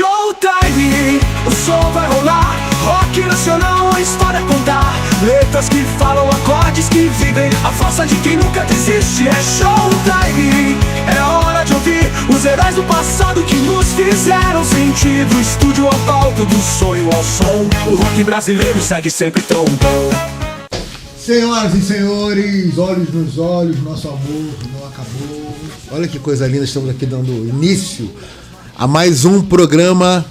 Showtime, o som vai rolar. Rock nacional, a história a contar. Letras que falam, acordes que vivem. A força de quem nunca desiste. É Showtime, é hora de ouvir os heróis do passado que nos fizeram sentir. Do estúdio ao palco, do sonho ao som, o rock brasileiro segue sempre tão bom. Senhoras e senhores, olhos nos olhos, nosso amor não acabou. Olha que coisa linda, estamos aqui dando início a mais um programa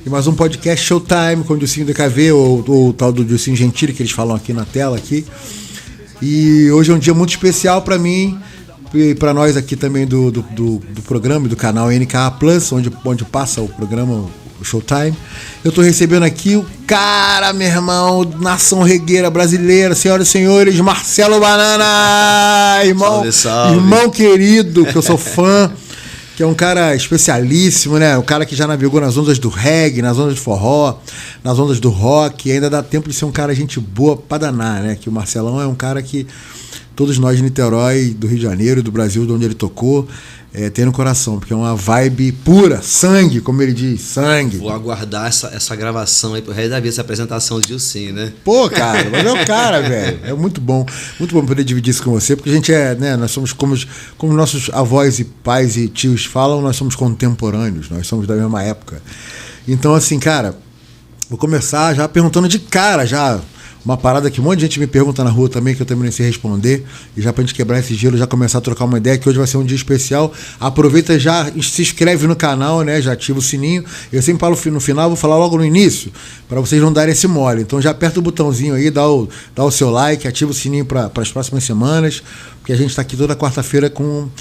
e mais um podcast Showtime com o Dilcinho DKV, ou o tal do Dilcinho Gentili, que eles falam aqui na tela aqui. E hoje é um dia muito especial para mim e para nós aqui também do programa e do canal NKA Plus, onde passa o programa, o Showtime. Eu tô recebendo aqui o cara, meu irmão, nação regueira brasileira, senhoras e senhores, Marcelo Banana, irmão, salve, salve. Irmão querido, que eu sou fã, que é um cara especialíssimo, né? O cara que já navegou nas ondas do reggae, nas ondas do forró, nas ondas do rock, e ainda dá tempo de ser um cara gente boa pra danar, né? Que o Marcelão é um cara que todos nós de Niterói, do Rio de Janeiro, do Brasil, de onde ele tocou, tem no coração, porque é uma vibe pura, sangue, como ele diz, sangue. Vou aguardar essa gravação aí pro resto da vida, essa apresentação do Dilcinho, né? Pô, cara, mas é o cara, velho. É muito bom poder dividir isso com você, porque a gente né, nós somos como nossos avós e pais e tios falam, nós somos contemporâneos, nós somos da mesma época. Então, assim, cara, vou começar já perguntando de cara, já uma parada que um monte de gente me pergunta na rua também, que eu também não sei responder, e já pra gente quebrar esse gelo, já começar a trocar uma ideia, que hoje vai ser um dia especial. Aproveita, já se inscreve no canal, né? Já ativa o sininho. Eu sempre falo no final, vou falar logo no início, para vocês não darem esse mole. Então já aperta o botãozinho aí, dá o seu like, ativa o sininho para as próximas semanas, porque a gente tá aqui toda quarta-feira com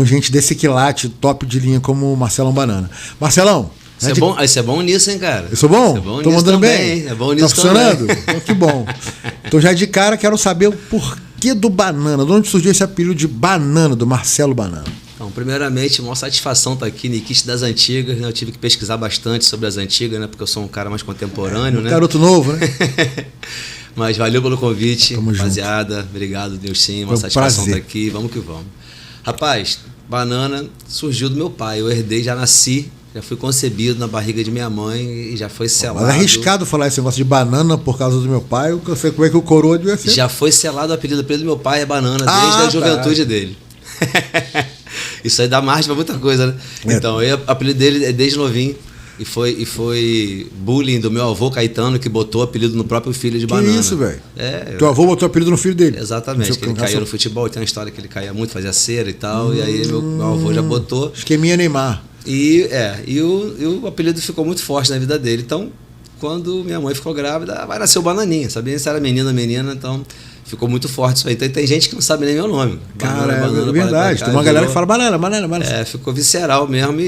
gente desse quilate top de linha como o Marcelão Banana. Marcelão, Você é bom nisso, hein, cara? Eu sou bom? Você é bom Tô nisso mandando também, bem? hein? É bom nisso tá funcionando? também. Então, que bom. Então já de cara quero saber o porquê do Banana. De onde surgiu esse apelido de Banana, do Marcelo Banana? Então, primeiramente, uma satisfação estar aqui, Nikit das antigas, né? Eu tive que pesquisar bastante sobre as antigas, né? Porque eu sou um cara mais contemporâneo, né? Garoto novo, né? Mas valeu pelo convite, Tamo rapaziada. Junto. Obrigado, Deus sim. Uma satisfação estar aqui. Vamos que vamos. Rapaz, Banana surgiu do meu pai. Eu herdei, já nasci. Já fui concebido na barriga de minha mãe e já foi selado. Mas é arriscado falar esse negócio de banana por causa do meu pai. Eu sei como é que o coroa devia ser. Já foi selado o apelido do meu pai, é Banana, desde a juventude dele. Isso aí dá margem pra muita coisa, né? Então, o apelido dele é desde novinho. E foi bullying do meu avô Caetano, que botou o apelido no próprio filho de Banana. Que isso, velho? Teu avô botou o apelido no filho dele? Exatamente, que ele caiu no futebol. Tem uma história que ele caía muito, fazia cera e tal. E aí meu avô já botou. Esqueminha Neymar. E o apelido ficou muito forte na vida dele. Então, quando minha mãe ficou grávida, vai nascer o Bananinha. Sabia se era menina, então ficou muito forte isso aí. Então, tem gente que não sabe nem meu nome. Cara, é verdade. Tem uma galera que fala banana. Ficou visceral mesmo.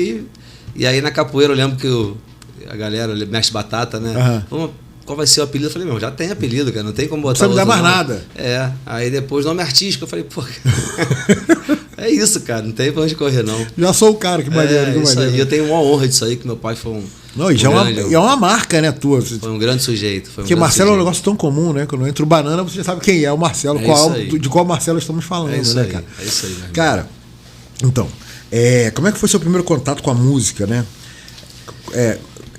E aí na capoeira eu lembro que a galera, mestre Batata, né? Qual vai ser o apelido? Eu falei, já tem apelido, cara, não tem como botar. Não precisa me dar mais nada. Aí depois nome artístico, eu falei, pô, é isso, cara, não tem pra onde correr, não. Já sou o cara, que maneiro, isso aí, eu tenho uma honra disso aí, que meu pai foi é uma marca, né, tua. Foi um grande sujeito. Porque Marcelo é um negócio tão comum, né? Quando entra o Banana, você já sabe quem é o Marcelo, de qual Marcelo estamos falando, né, cara? É isso aí, né? Cara, então, como é que foi seu primeiro contato com a música, né?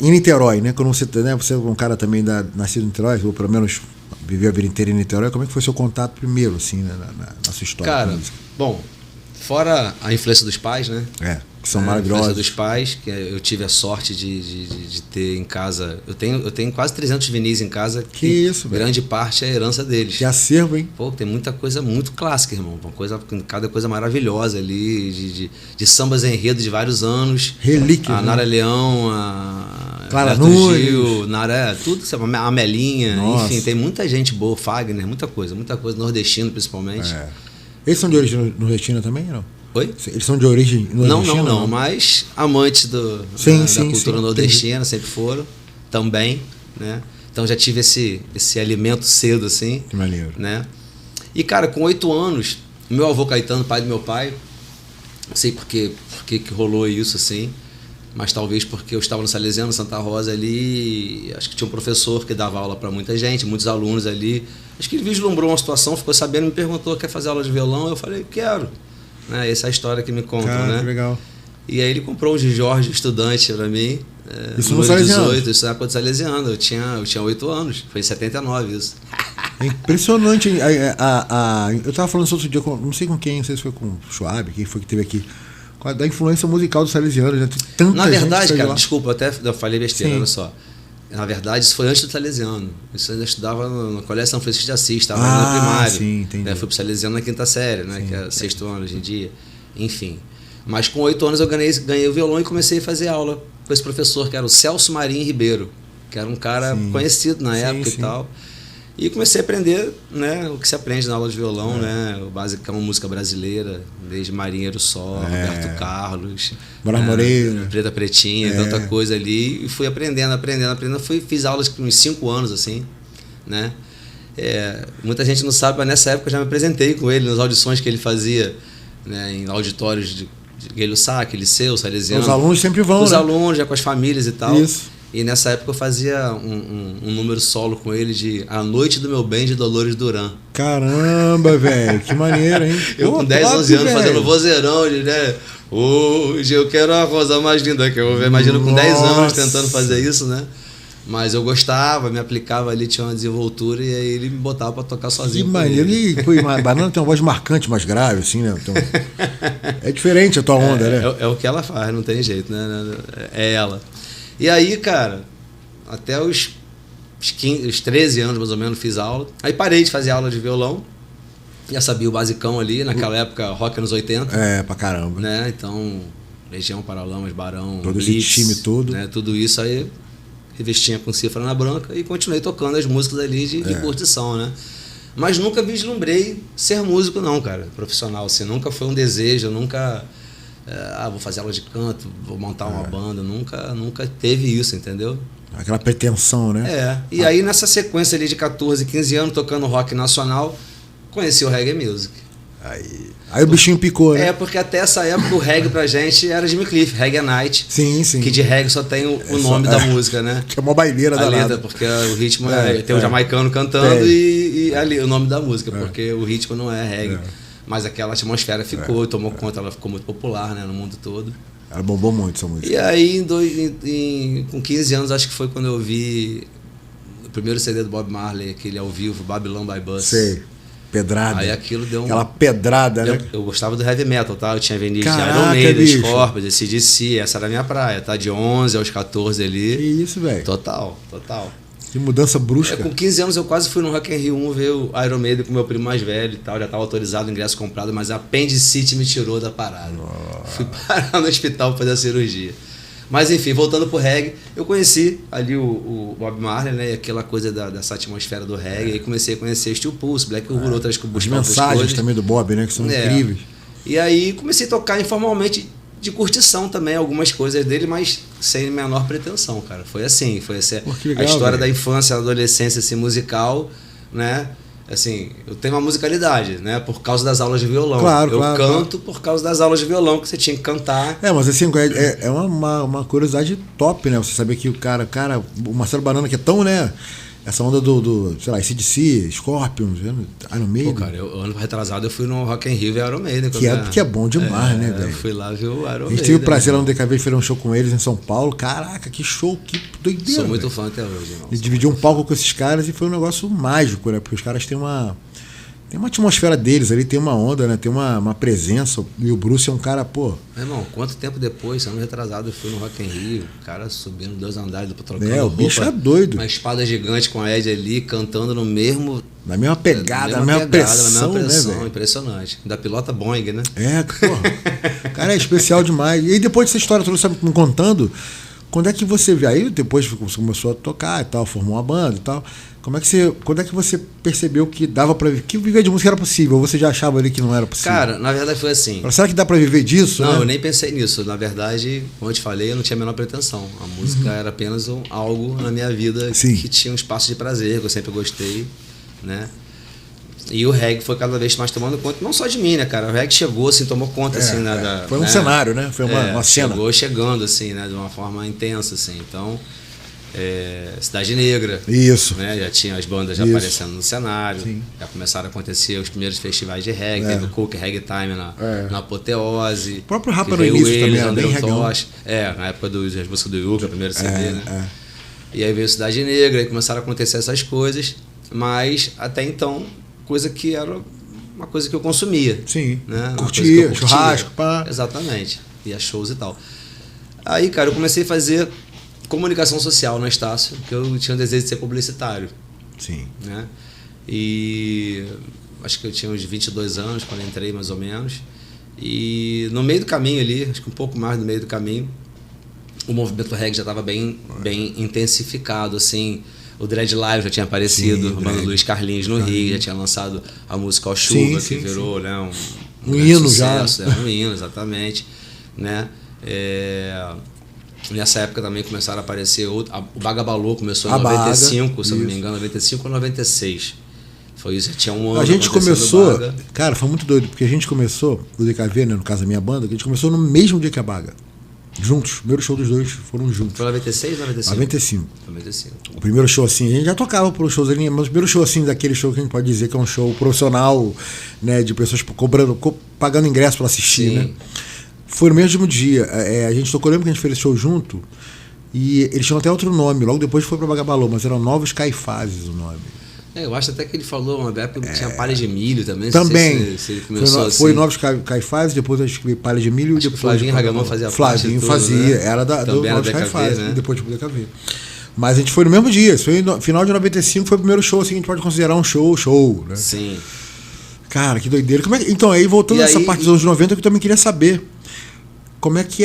Em Niterói, né? Quando você é um cara também nascido em Niterói, ou pelo menos viveu a vida inteira em Niterói, como é que foi seu contato primeiro, assim, né, na sua história? Cara, bom, fora a influência dos pais, né? Que são maravilhosos. A influência dos pais, que eu tive a sorte de ter em casa. Eu tenho quase 300 vinis em casa. Que isso, velho. Grande parte é a herança deles. Que acervo, hein? Pô, tem muita coisa muito clássica, irmão. Cada coisa maravilhosa ali, de sambas enredo de vários anos. Relíquia. A Nara Leão, a Clara Nunes, Gil, tudo, a Melinha, nossa. Enfim, tem muita gente boa, Fagner, muita coisa, nordestino principalmente. Eles são de origem nordestina também, não? Oi? Eles são de origem nordestina? Não, mas amantes da cultura nordestina, sempre foram, também, né? Então já tive esse alimento cedo, assim. Que maneiro. Né? E, cara, com 8 anos, meu avô Caetano, pai do meu pai, não sei por que rolou isso, assim, mas talvez porque eu estava no Salesiano, Santa Rosa ali, acho que tinha um professor que dava aula para muita gente, muitos alunos ali. Acho que ele vislumbrou uma situação, ficou sabendo, me perguntou, quer fazer aula de violão? Eu falei, quero. Essa é a história que me contam, né? Que legal. E aí ele comprou um de Jorge Estudante para mim, Isso no número Salesiano. 18, isso na época do Salesiano. Eu tinha 8 anos, foi em 79 isso. É impressionante. Hein? Eu tava falando isso outro dia, não sei com quem, não sei se foi com o Schwab, quem foi que teve aqui, da influência musical dos salesianos. Né? Tem tanta Na verdade, gente cara, lá. desculpa, eu falei besteira, Sim. olha só. Na verdade, isso foi antes do Salesiano. Isso eu ainda estudava no Colégio São Francisco de Assis, estava no primário. Sim, entendi. Fui pro Salesiano na quinta série, né? Sim, Que é 6º ano hoje em dia. Enfim. Mas com 8 anos eu ganhei o violão e comecei a fazer aula com esse professor, que era o Celso Marinho Ribeiro, que era um cara conhecido na época e tal. E comecei a aprender, né, o que se aprende na aula de violão, né? O basicão, música brasileira, desde Marinheiro Só, Roberto Carlos, Brás Moreira, Preta Pretinha, tanta coisa ali. E fui aprendendo. Fiz aulas com uns 5 anos, assim, né? Muita gente não sabe, mas nessa época eu já me apresentei com ele nas audições que ele fazia, né, em auditórios de Guelho Sac, Liceu, Salesiano. Os alunos sempre vão, Os né? alunos, já com as famílias e tal. Isso. E nessa época eu fazia um número solo com ele de A Noite do Meu Bem, de Dolores Duran. Caramba, velho, que maneiro, hein? Eu com 10, 11 anos fazendo vozeirão, né? Hoje eu quero a rosa mais linda que eu vou. Imagino com 10 anos tentando fazer isso, né? Mas eu gostava, me aplicava ali, tinha uma desenvoltura e aí ele me botava pra tocar sozinho. Que maneiro. E Banana tem uma voz marcante, mais grave, assim, né? Então, é diferente a tua onda, né? É o que ela faz, não tem jeito, né? É ela. E aí, cara, até os 13 anos mais ou menos fiz aula. Aí parei de fazer aula de violão. Já sabia o basicão ali, naquela época, rock anos 80. Pra caramba. Né? Então, Legião, Paralamas, Barão, todo Blitz, esse time todo. Né? Tudo isso aí, revestinha com cifra na branca e continuei tocando as músicas ali de curtição, né? Mas nunca vislumbrei ser músico não, cara, profissional. Assim, nunca foi um desejo, nunca... vou fazer aula de canto, vou montar uma banda. Nunca teve isso, entendeu? Aquela pretensão, né? E aí nessa sequência ali de 14, 15 anos tocando rock nacional, conheci o reggae music. Aí o bichinho picou, né? Porque até essa época o reggae pra gente era Jimmy Cliff, Reggae Night. Sim, sim. Que de reggae só tem o nome da música, né? Que é uma baileira da letra, porque o ritmo tem o jamaicano cantando e ali o nome da música, porque o ritmo não é reggae. Mas aquela atmosfera ficou, tomou conta, ela ficou muito popular, né, no mundo todo. Ela bombou muito essa música. E aí, com 15 anos, acho que foi quando eu vi o primeiro CD do Bob Marley, aquele ao vivo, Babylon by Bus. Sei. Pedrada. Aí aquilo deu aquela pedrada, né? Eu gostava do heavy metal, tá? Eu tinha vendido de Caraca, Iron Maiden, bicho. Scorpions, AC/DC, essa era a minha praia, tá? De 11 aos 14 ali. Que isso, velho. Total. Que mudança brusca. Com 15 anos eu quase fui no Rock in Rio 1 ver o Iron Maiden com meu primo mais velho e tal, já estava autorizado, o ingresso comprado, mas a apendicite me tirou da parada. Fui parar no hospital para fazer a cirurgia. Mas enfim, voltando pro reggae, eu conheci ali o Bob Marley, né, e aquela coisa dessa atmosfera do reggae, aí comecei a conhecer Steel Pulse, Black Uhuru, outras As mensagens também do Bob, né, que são incríveis. E aí comecei a tocar informalmente de curtição também, algumas coisas dele, mas sem menor pretensão, cara. Foi assim, legal, a história velho. da infância, da adolescência, assim, musical, né? Assim, eu tenho uma musicalidade, né? Por causa das aulas de violão. Claro, eu claro, canto por causa das aulas de violão, que você tinha que cantar. Mas assim, é uma curiosidade top, né? Você saber que o Marcelo Banana, que é tão, né? Essa onda do sei lá, AC/DC, Scorpions, Iron Maiden. Pô, cara, ano retrasado eu fui no Rock in Rio ver Iron Maiden. Que é bom demais, né, velho? Eu fui lá ver o Iron Maiden. A gente teve o prazer lá no DKV de fazer um show com eles em São Paulo. Caraca, que show, que doideira. Sou muito velho. fã até hoje. Irmão. Ele dividiu um palco com esses caras e foi um negócio mágico, né? Porque os caras têm uma atmosfera deles ali, tem uma onda, né? Tem uma presença. E o Bruce é um cara, pô... Meu irmão, quanto tempo depois, ano retrasado, eu fui no Rock in Rio, o cara subindo 2 andares, trocando o roupa, bicho é doido. uma espada gigante com a Ed ali, cantando no mesmo... Na mesma pegada, na mesma pressão, né, velho? Impressionante. Da pilota Boeing, né? Porra. O cara é especial demais. E aí depois dessa história toda, sabe, me contando, quando é que você viu? Aí depois você começou a tocar e tal, formou uma banda e tal. Quando é que você percebeu que dava pra viver? Que viver de música era possível? Ou você já achava ali que não era possível? Cara, na verdade foi assim. Será que dá pra viver disso? Não, né? eu nem pensei nisso. Na verdade, como eu te falei, eu não tinha a menor pretensão. A música era apenas algo na minha vida que tinha um espaço de prazer, que eu sempre gostei, né? E o reggae foi cada vez mais tomando conta, não só de mim, né, cara? O reggae chegou, assim, tomou conta, assim, foi um cenário, né? Foi uma cena. Chegando, assim, né, de uma forma intensa, assim. Então, Cidade Negra. Isso. Né? Já tinha as bandas já Isso. aparecendo no cenário. Sim. Já começaram a acontecer os primeiros festivais de reggae. Teve o Coke Reggae Time na Apoteose. O próprio Rapa que no veio início eles, também era André bem reggae. Tosh. Na época das músicas do Yuga, o primeiro CD, né? É. E aí veio Cidade Negra, e começaram a acontecer essas coisas, mas até então, coisa que era uma coisa que eu consumia. Sim. Né? Uma Curtia, coisa que eu curtia. churrasco, pá. Exatamente. Ia shows e tal. Aí, cara, eu comecei a fazer comunicação social na Estácio, porque eu tinha o desejo de ser publicitário. Sim. Né? E acho que eu tinha uns 22 anos quando entrei, mais ou menos. E no meio do caminho ali, acho que um pouco mais no meio do caminho, o movimento reggae já estava bem intensificado, assim. O Dread Live já tinha aparecido, Sim, a banda do Luiz Carlinhos no Rio, já tinha lançado a música Ó Chuva, que virou, né, um grande hino sucesso, já. Um hino, exatamente. Né? Nessa época também começaram a aparecer o Bagabalô começou em 95, se eu não me engano, 95 ou 96. Foi isso, tinha um ano. A gente começou, cara, foi muito doido, porque a gente começou, o DKV, né, no caso da minha banda, a gente começou no mesmo dia que a Baga. Juntos, o primeiro show dos dois foram juntos. Foi 96 ou 95? 95. 95. O primeiro show assim, a gente já tocava por shows ali, mas o primeiro show assim, daquele show que a gente pode dizer que é um show profissional, né, de pessoas pagando ingresso para assistir, Sim. né? Foi no mesmo dia. A gente tocou, lembra que a gente fez esse show junto? E eles tinham até outro nome, logo depois foi para Bagabalô, mas eram Novos Caifazes o nome. Eu acho até que ele falou uma época que tinha palha de milho também. Também. Não sei se ele começou foi assim. Novos Caifazes, depois acho que veio Palha de Milho. Acho e depois que o Flavinho Ragamão fazia parte de tudo, fazia, né? era do Também era Novos DKV, Caifazes, né? e depois do DKV. Mas a gente foi no mesmo dia, isso foi no final de 95, foi o primeiro show, assim, que a gente pode considerar um show, né? Sim. Cara, que doideira. Então, aí voltando E nessa aí, parte dos anos 90, eu também queria saber como é que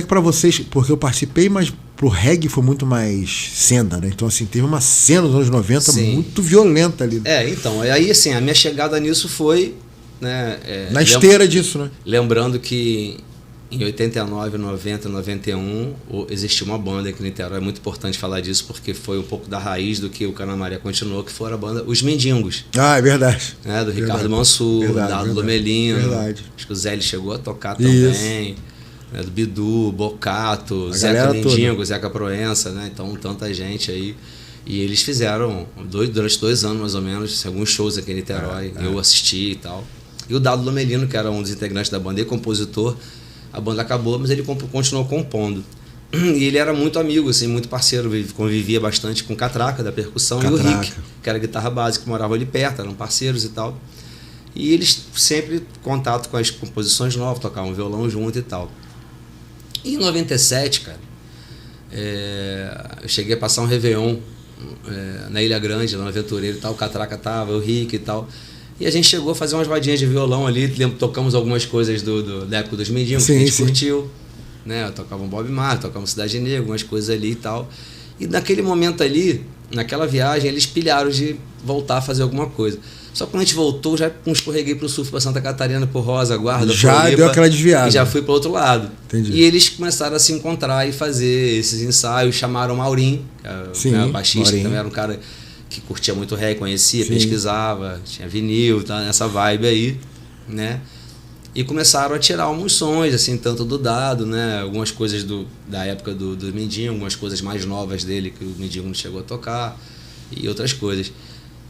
pra vocês, porque eu participei, mas pro reggae foi muito mais cena, né? Então, assim, teve uma cena nos anos 90 Sim. muito violenta ali. Então, aí assim, a minha chegada nisso foi, né, Na esteira disso, né? lembrando que em 89, 90, 91 existiu uma banda aqui no Niterói, é muito importante falar disso porque foi um pouco da raiz do que o Cana Maria continuou, que foi a banda Os Mendigos. Ah, é verdade. Né, do Verdade. Ricardo Mansur, Verdade, Dado verdade. Lomelino. Verdade. Acho que o Zé ele chegou a tocar Isso. também. Né, do Bidu, Bocato, A Zeca galera Mendigo, toda. Zeca Proença, né? Então tanta gente aí. E eles fizeram durante 2 anos mais ou menos, alguns shows aqui em Niterói. Eu assisti e tal. E o Dado Lomelino, que era um dos integrantes da banda e compositor, a banda acabou, mas ele continuou compondo. E ele era muito amigo, assim, muito parceiro, convivia bastante com o Catraca, da percussão, e o Rick, que era guitarra básica, que morava ali perto, eram parceiros e tal. E eles sempre contato com as composições novas, tocavam violão junto e tal. E em 97, cara, eu cheguei a passar um Réveillon na Ilha Grande, lá no Aventureiro e tal, o Catraca tava, o Rick e tal. E a gente chegou a fazer umas rodinhas de violão ali, tocamos algumas coisas da época dos Mendigos, que a gente curtiu. Né? Tocava um Bob Marley, tocava Cidade Negra, algumas coisas ali e tal. E naquele momento ali, naquela viagem, eles pilharam de voltar a fazer alguma coisa. Só que quando a gente voltou, já escorreguei pro sul, pra Santa Catarina, por Rosa, Guarda, já Floripa, deu aquela desviada. E já fui pro outro lado. Entendi. E eles começaram a se encontrar e fazer esses ensaios, chamaram o Maurinho, que é o baixista, que também era um cara que curtia muito reggae, conhecia, pesquisava, tinha vinil, tá nessa vibe aí, né? E começaram a tirar alguns sons, assim, tanto do Dado, né? Algumas coisas da época do Mendigo, algumas coisas mais novas dele que o Mendigo não chegou a tocar e outras coisas.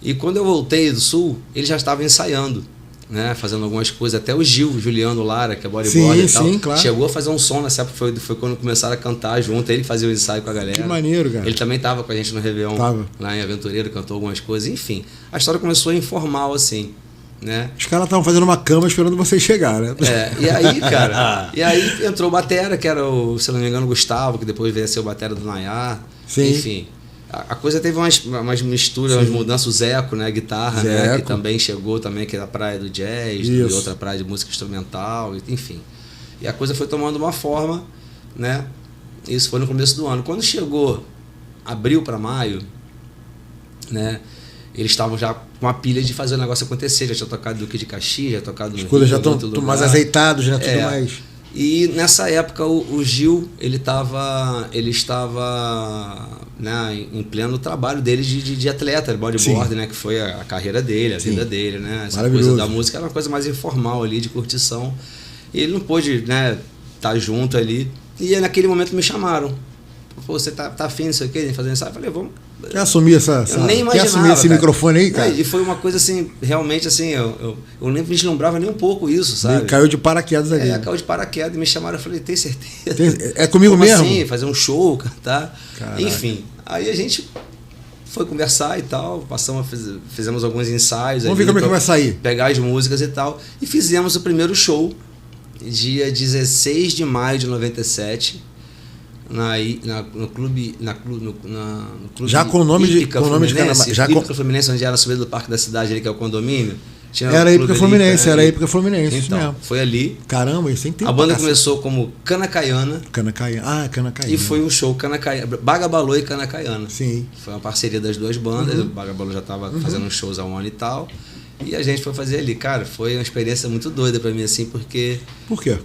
E quando eu voltei do Sul, ele já estava ensaiando, né? Fazendo algumas coisas. Até o Juliano Lara, que é bodyboarder e tal, claro. chegou a fazer um som nessa época, foi quando começaram a cantar junto, ele fazia o ensaio com a galera. Que maneiro, cara. Ele também estava com a gente no Réveillon, lá em Aventureiro, cantou algumas coisas, enfim. A história começou informal, assim, né? Os caras estavam fazendo uma cama esperando vocês chegar, né? E aí, cara, entrou o batera, que era se não me engano, o Gustavo, que depois veio a ser o batera do Nayar. Sim. Enfim. A coisa teve umas misturas, umas mudanças, o Zeco, né, guitarra, né, que também chegou também, que é da praia do jazz, e outra praia de música instrumental, enfim. E a coisa foi tomando uma forma, né, isso foi no começo do ano. Quando chegou abril para maio, né, eles estavam já com a pilha de fazer o negócio acontecer, já tinha tocado Duque de Caxias, já tocado no As coisas Rio, já estão mais azeitados, né, tudo mais... E nessa época o Gil, ele estava né, em pleno trabalho dele de atleta, de bodyboard, né, que foi a carreira dele, a vida dele, né? Essa coisa da música era uma coisa mais informal ali, de curtição. E ele não pôde, né, estar junto ali. E naquele momento me chamaram pô, você tá afim, não sei o que, de fazer ensaio? Eu falei, vamos. Quer assumir essa. Eu nem imaginava, quer assumir esse cara. microfone aí, cara? E foi uma coisa assim, realmente assim, eu nem vislumbrava nem um pouco isso, sabe? Caiu de paraquedas ali. Caiu de paraquedas e me chamaram, eu falei, tem certeza? É comigo Como mesmo? assim? Fazer um show, cantar. Caraca. Enfim, aí a gente foi conversar e tal, fizemos alguns ensaios. Vamos ver como é que vai sair. Pegar as músicas e tal. E fizemos o primeiro show, dia 16 de maio de 97, no clube. Já com o nome de Fluminense, já Hípica Fluminense, onde era a subida do Parque da Cidade, ali, que é o condomínio. Era a Hípica Fluminense, isso então, mesmo. foi ali. Caramba, isso tem tempo. A banda começou como Canacaiana. Canacaiana. E foi um show Bagabalô e Canacaiana. Sim. Foi uma parceria das duas bandas. O Bagabalô já estava fazendo uns shows há um ano e tal. E a gente foi fazer ali. Cara, foi uma experiência muito doida pra mim, assim, porque... Por quê?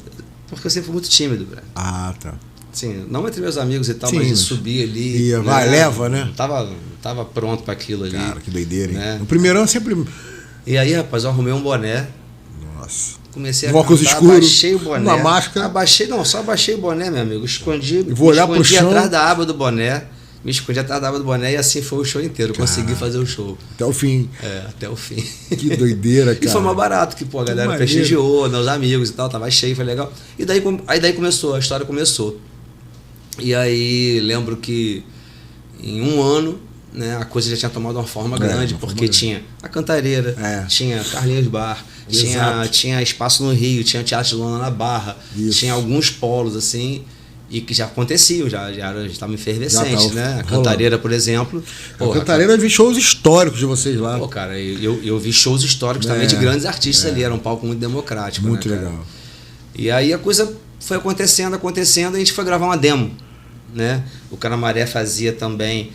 Porque eu sempre fui muito tímido, velho. Ah, tá. Assim, não entre meus amigos e tal, Sim, mas de subir ali. Ia, vai, leva, né? Não tava pronto para aquilo ali. Cara, que doideira, hein? Né? No primeirão sempre... E aí, rapaz, eu arrumei um boné. Nossa. Comecei a óculos cantar, escuro, abaixei o boné. uma máscara. Só abaixei o boné, meu amigo. Escondi, vou olhar pro chão. atrás da aba do boné. Me escondi atrás da aba do boné e assim foi o show inteiro. Consegui fazer o show. Até o fim. Até o fim. Que doideira, cara. E foi mais barato, que pô, a galera prestigiou, meus amigos e tal, tava cheio, foi legal. E daí começou, a história começou. E aí lembro que em um ano, né, a coisa já tinha tomado uma forma grande, porque tinha a Cantareira, tinha Carlinhos Bar, tinha espaço no Rio, tinha Teatro de Lona na Barra, tinha alguns polos assim, e que já aconteciam, já estavam efervescentes, né? A Cantareira, por exemplo. A Cantareira, eu vi shows históricos de vocês lá. Pô, cara, eu vi shows históricos também de grandes artistas ali, era um palco muito democrático. Muito né, legal. E aí a coisa foi acontecendo, a gente foi gravar uma demo, né? O Canamaré fazia também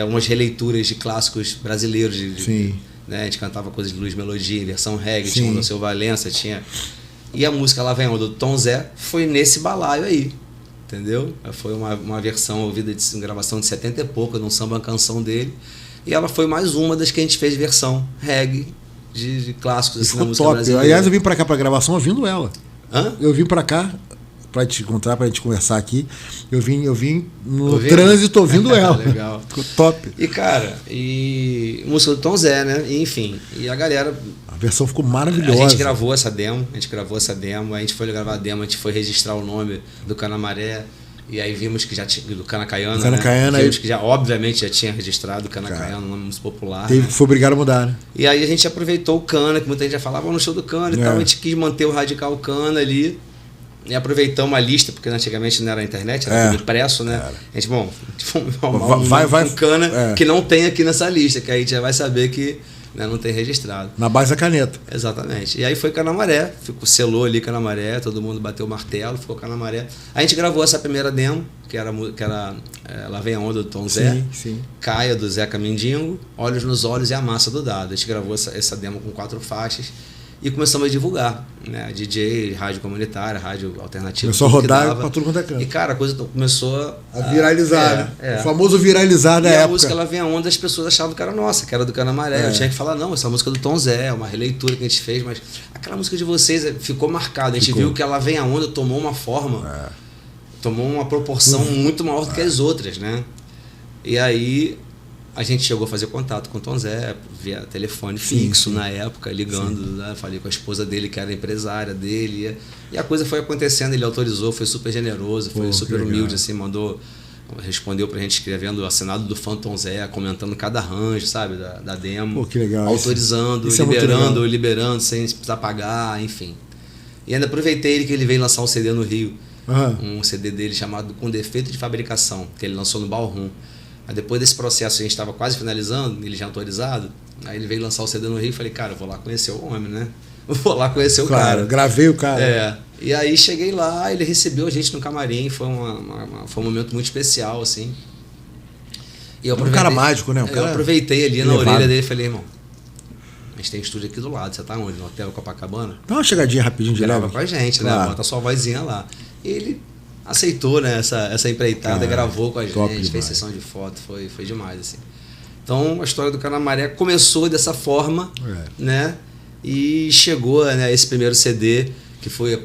umas releituras de clássicos brasileiros. Sim. Né? A gente cantava coisas de Luiz Melodia, versão reggae, tinha o do Seu Valença, tinha... E a música Lá Vem Onda, do Tom Zé, foi nesse balaio aí, entendeu? Foi uma versão ouvida de gravação de 70 e pouco, de um samba canção dele, e ela foi mais uma das que a gente fez versão reggae de clássicos assim, na música top. brasileira. Aliás, eu vim pra cá pra gravação ouvindo ela. Hã? Eu vim pra cá pra te encontrar, pra gente conversar aqui. Eu vim no trânsito ouvindo ela. Legal. Ficou top. E, cara, música do Tom Zé, né? E, enfim, e a galera... A versão ficou maravilhosa. A gente gravou essa demo, a gente foi gravar a demo, a gente foi registrar o nome do Canamaré, e aí vimos que já tinha, do Canacaiana, né? Vimos que já, obviamente, já tinha registrado o Canacaiana, um nome muito popular. Foi obrigado a mudar, né? E aí a gente aproveitou o Cana, que muita gente já falava, vamos no show do Cana e tal, a gente quis manter o Radical Cana ali, e aproveitamos a lista, porque antigamente não era internet, era tudo impresso, né? A gente, vai um Cana que não tem aqui nessa lista, que aí a gente já vai saber que, né, não tem registrado. Na base da caneta. Exatamente. E aí foi Canamaré, selou ali Canamaré, todo mundo bateu o martelo, ficou Canamaré. A gente gravou essa primeira demo, que era Lá Vem a Onda, do Tom Zé, Caia, do Zeca Mindingo, Olhos nos Olhos e A Massa do Dado. A gente gravou essa demo com 4 faixas e começamos a divulgar, né? DJ, rádio comunitária, rádio alternativa. Começou a rodar pra tudo quanto é canto. E, cara, a coisa começou a viralizar, né? O famoso viralizar da época. E a música Lá Vem a Onda, as pessoas achavam que era nossa, que era do Canamaré. Eu tinha que falar, não, essa música é do Tom Zé, é uma releitura que a gente fez, mas aquela música de vocês ficou marcada. A gente viu que Lá Vem a Onda tomou uma forma, tomou uma proporção muito maior do que as outras, né? E aí a gente chegou a fazer contato com o Tom Zé via telefone fixo na época, ligando, né? Falei com a esposa dele, que era empresária dele, e a coisa foi acontecendo, ele autorizou, foi super generoso, foi super humilde, assim, respondeu pra gente escrevendo assinado do fã Tom Zé, comentando cada arranjo, sabe, da demo. Pô, que legal. Autorizando, isso liberando sem precisar pagar, enfim. E ainda aproveitei que ele veio lançar um CD no Rio, um CD dele chamado Com Defeito de Fabricação, que ele lançou no Ballroom. Aí depois desse processo a gente estava quase finalizando, ele já autorizado, aí ele veio lançar o CD no Rio e falei, cara, eu vou lá conhecer o homem, né? Vou lá conhecer o cara. Gravei o cara. E aí cheguei lá, ele recebeu a gente no camarim, foi um momento muito especial, assim. E eu um cara mágico, né? Eu aproveitei ali na orelha dele e falei, irmão, a gente tem estúdio aqui do lado, você tá onde? No Hotel Copacabana? Dá uma chegadinha rapidinho de grava leve. com a gente, né? Bota sua vozinha lá. E ele aceitou, né, essa empreitada, gravou com a gente, fez sessão de foto, foi demais, assim. Então, a história do Canamaré começou dessa forma, né, e chegou, né, esse primeiro CD, que foi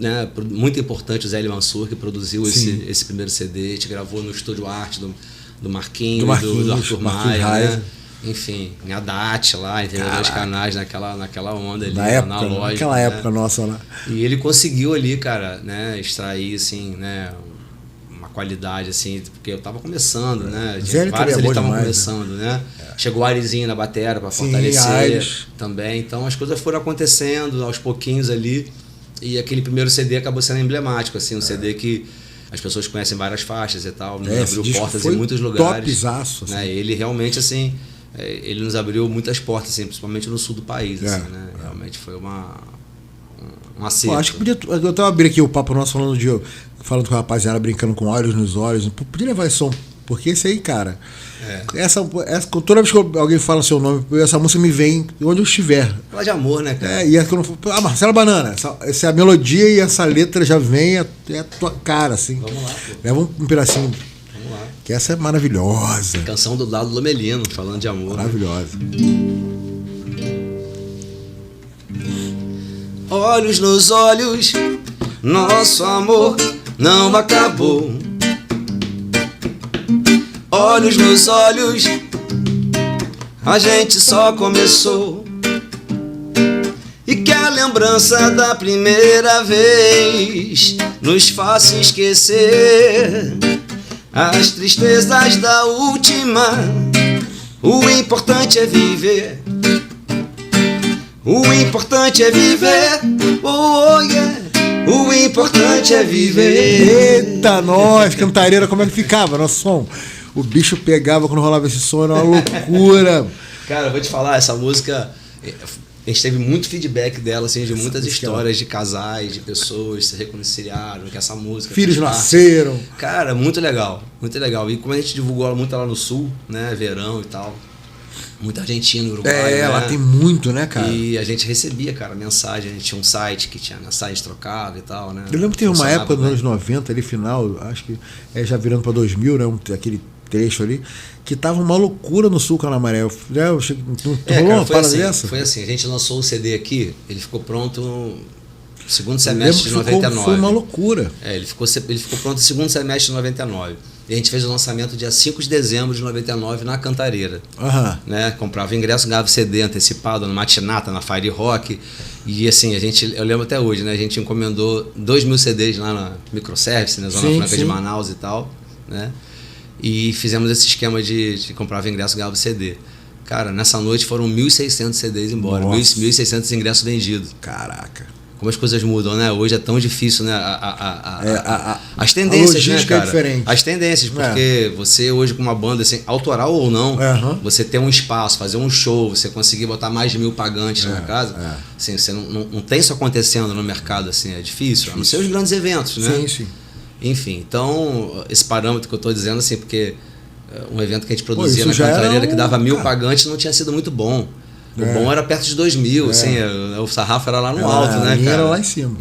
né, muito importante, o Zé L. Mansur, que produziu esse primeiro CD. A gente gravou no Estúdio Arte do Marquinhos, do Arthur Maia, né? Enfim, em Haddad lá, entendeu? Dois canais naquela onda ali, na loja. Naquela época nossa lá. E ele conseguiu ali, cara, né, extrair, assim, né, uma qualidade, assim, porque eu tava começando, né? Vários ali estavam começando, né? Chegou o Arizinho na batera para fortalecer também. Então as coisas foram acontecendo aos pouquinhos ali. E aquele primeiro CD acabou sendo emblemático, assim, um CD que as pessoas conhecem várias faixas e tal, nos abriu portas em muitos lugares. Topzaço, assim. Né? Ele realmente, assim, ele nos abriu muitas portas, assim, principalmente no sul do país, assim, né? Realmente foi um acerto. Pô, acho que podia. Eu tava abrindo aqui o papo nosso falando com a rapaziada, brincando com olhos nos olhos. Podia levar esse som, porque esse aí, cara. Toda vez que alguém fala seu nome, essa música me vem onde eu estiver. Fala de amor, né, cara? E quando Marcelo Banana, essa é a melodia e essa letra já vem a tua cara, assim. Vamos lá, pô. Leva um pedacinho. Vamos lá. Que essa é maravilhosa. Canção do Dado Lomelino, falando de amor. Maravilhosa. Olhos nos olhos, nosso amor não acabou. Olhos nos olhos, a gente só começou. E que a lembrança da primeira vez nos faça esquecer as tristezas da última. O importante é viver. O importante é viver. Oh, yeah. O importante é viver. Eita, nós, Cantareira, como é que ficava nosso som? O bicho pegava quando rolava esse som, era uma loucura. Cara, eu vou te falar, essa música, a gente teve muito feedback dela, assim, de muitas histórias de casais, de pessoas que se reconciliaram, que essa música... Filhos nasceram. Cara, muito legal, muito legal. E como a gente divulgou ela muito lá no Sul, né, verão e tal, muito argentino, Uruguai, né? Lá tem muito, né, cara? E a gente recebia, cara, mensagem, a gente tinha um site que tinha mensagem trocável e tal, né? Eu lembro que teve uma época nos anos 90, ali final, acho que já virando pra 2000, né, aquele trecho ali, que tava uma loucura no Sul Canamaré. Rolou uma parada dessa? Foi assim, a gente lançou o CD aqui, ele ficou pronto no segundo semestre de 99. Foi uma loucura. Ele ficou pronto no segundo semestre de 99. E a gente fez o lançamento dia 5 de dezembro de 99 na Cantareira. Né? Comprava ingresso, ganhava CD antecipado no Matinata, na Fire Rock. E assim, eu lembro até hoje, né? A gente encomendou 2.000 CDs lá na Microservice, na Zona Franca de Manaus e tal, né? E fizemos esse esquema de comprava ingresso, ganhava CD. Cara, nessa noite foram 1.600 CDs embora, 1.600 ingressos vendidos. Caraca. Como as coisas mudam, né? Hoje é tão difícil, né? As tendências, né, cara? É diferente. As tendências, porque você hoje com uma banda, assim, autoral ou não, você ter um espaço, fazer um show, você conseguir botar mais de 1.000 pagantes na casa, assim, você não tem isso acontecendo no mercado, assim, é difícil. A não ser os grandes eventos, né? Sim, sim. Enfim, então, esse parâmetro que eu estou dizendo, assim, porque um evento que a gente produzia na Cantareira que dava 1.000 pagantes não tinha sido muito bom. O bom era perto de 2.000, assim, o sarrafo era lá no alto, né, cara? Era lá em cima.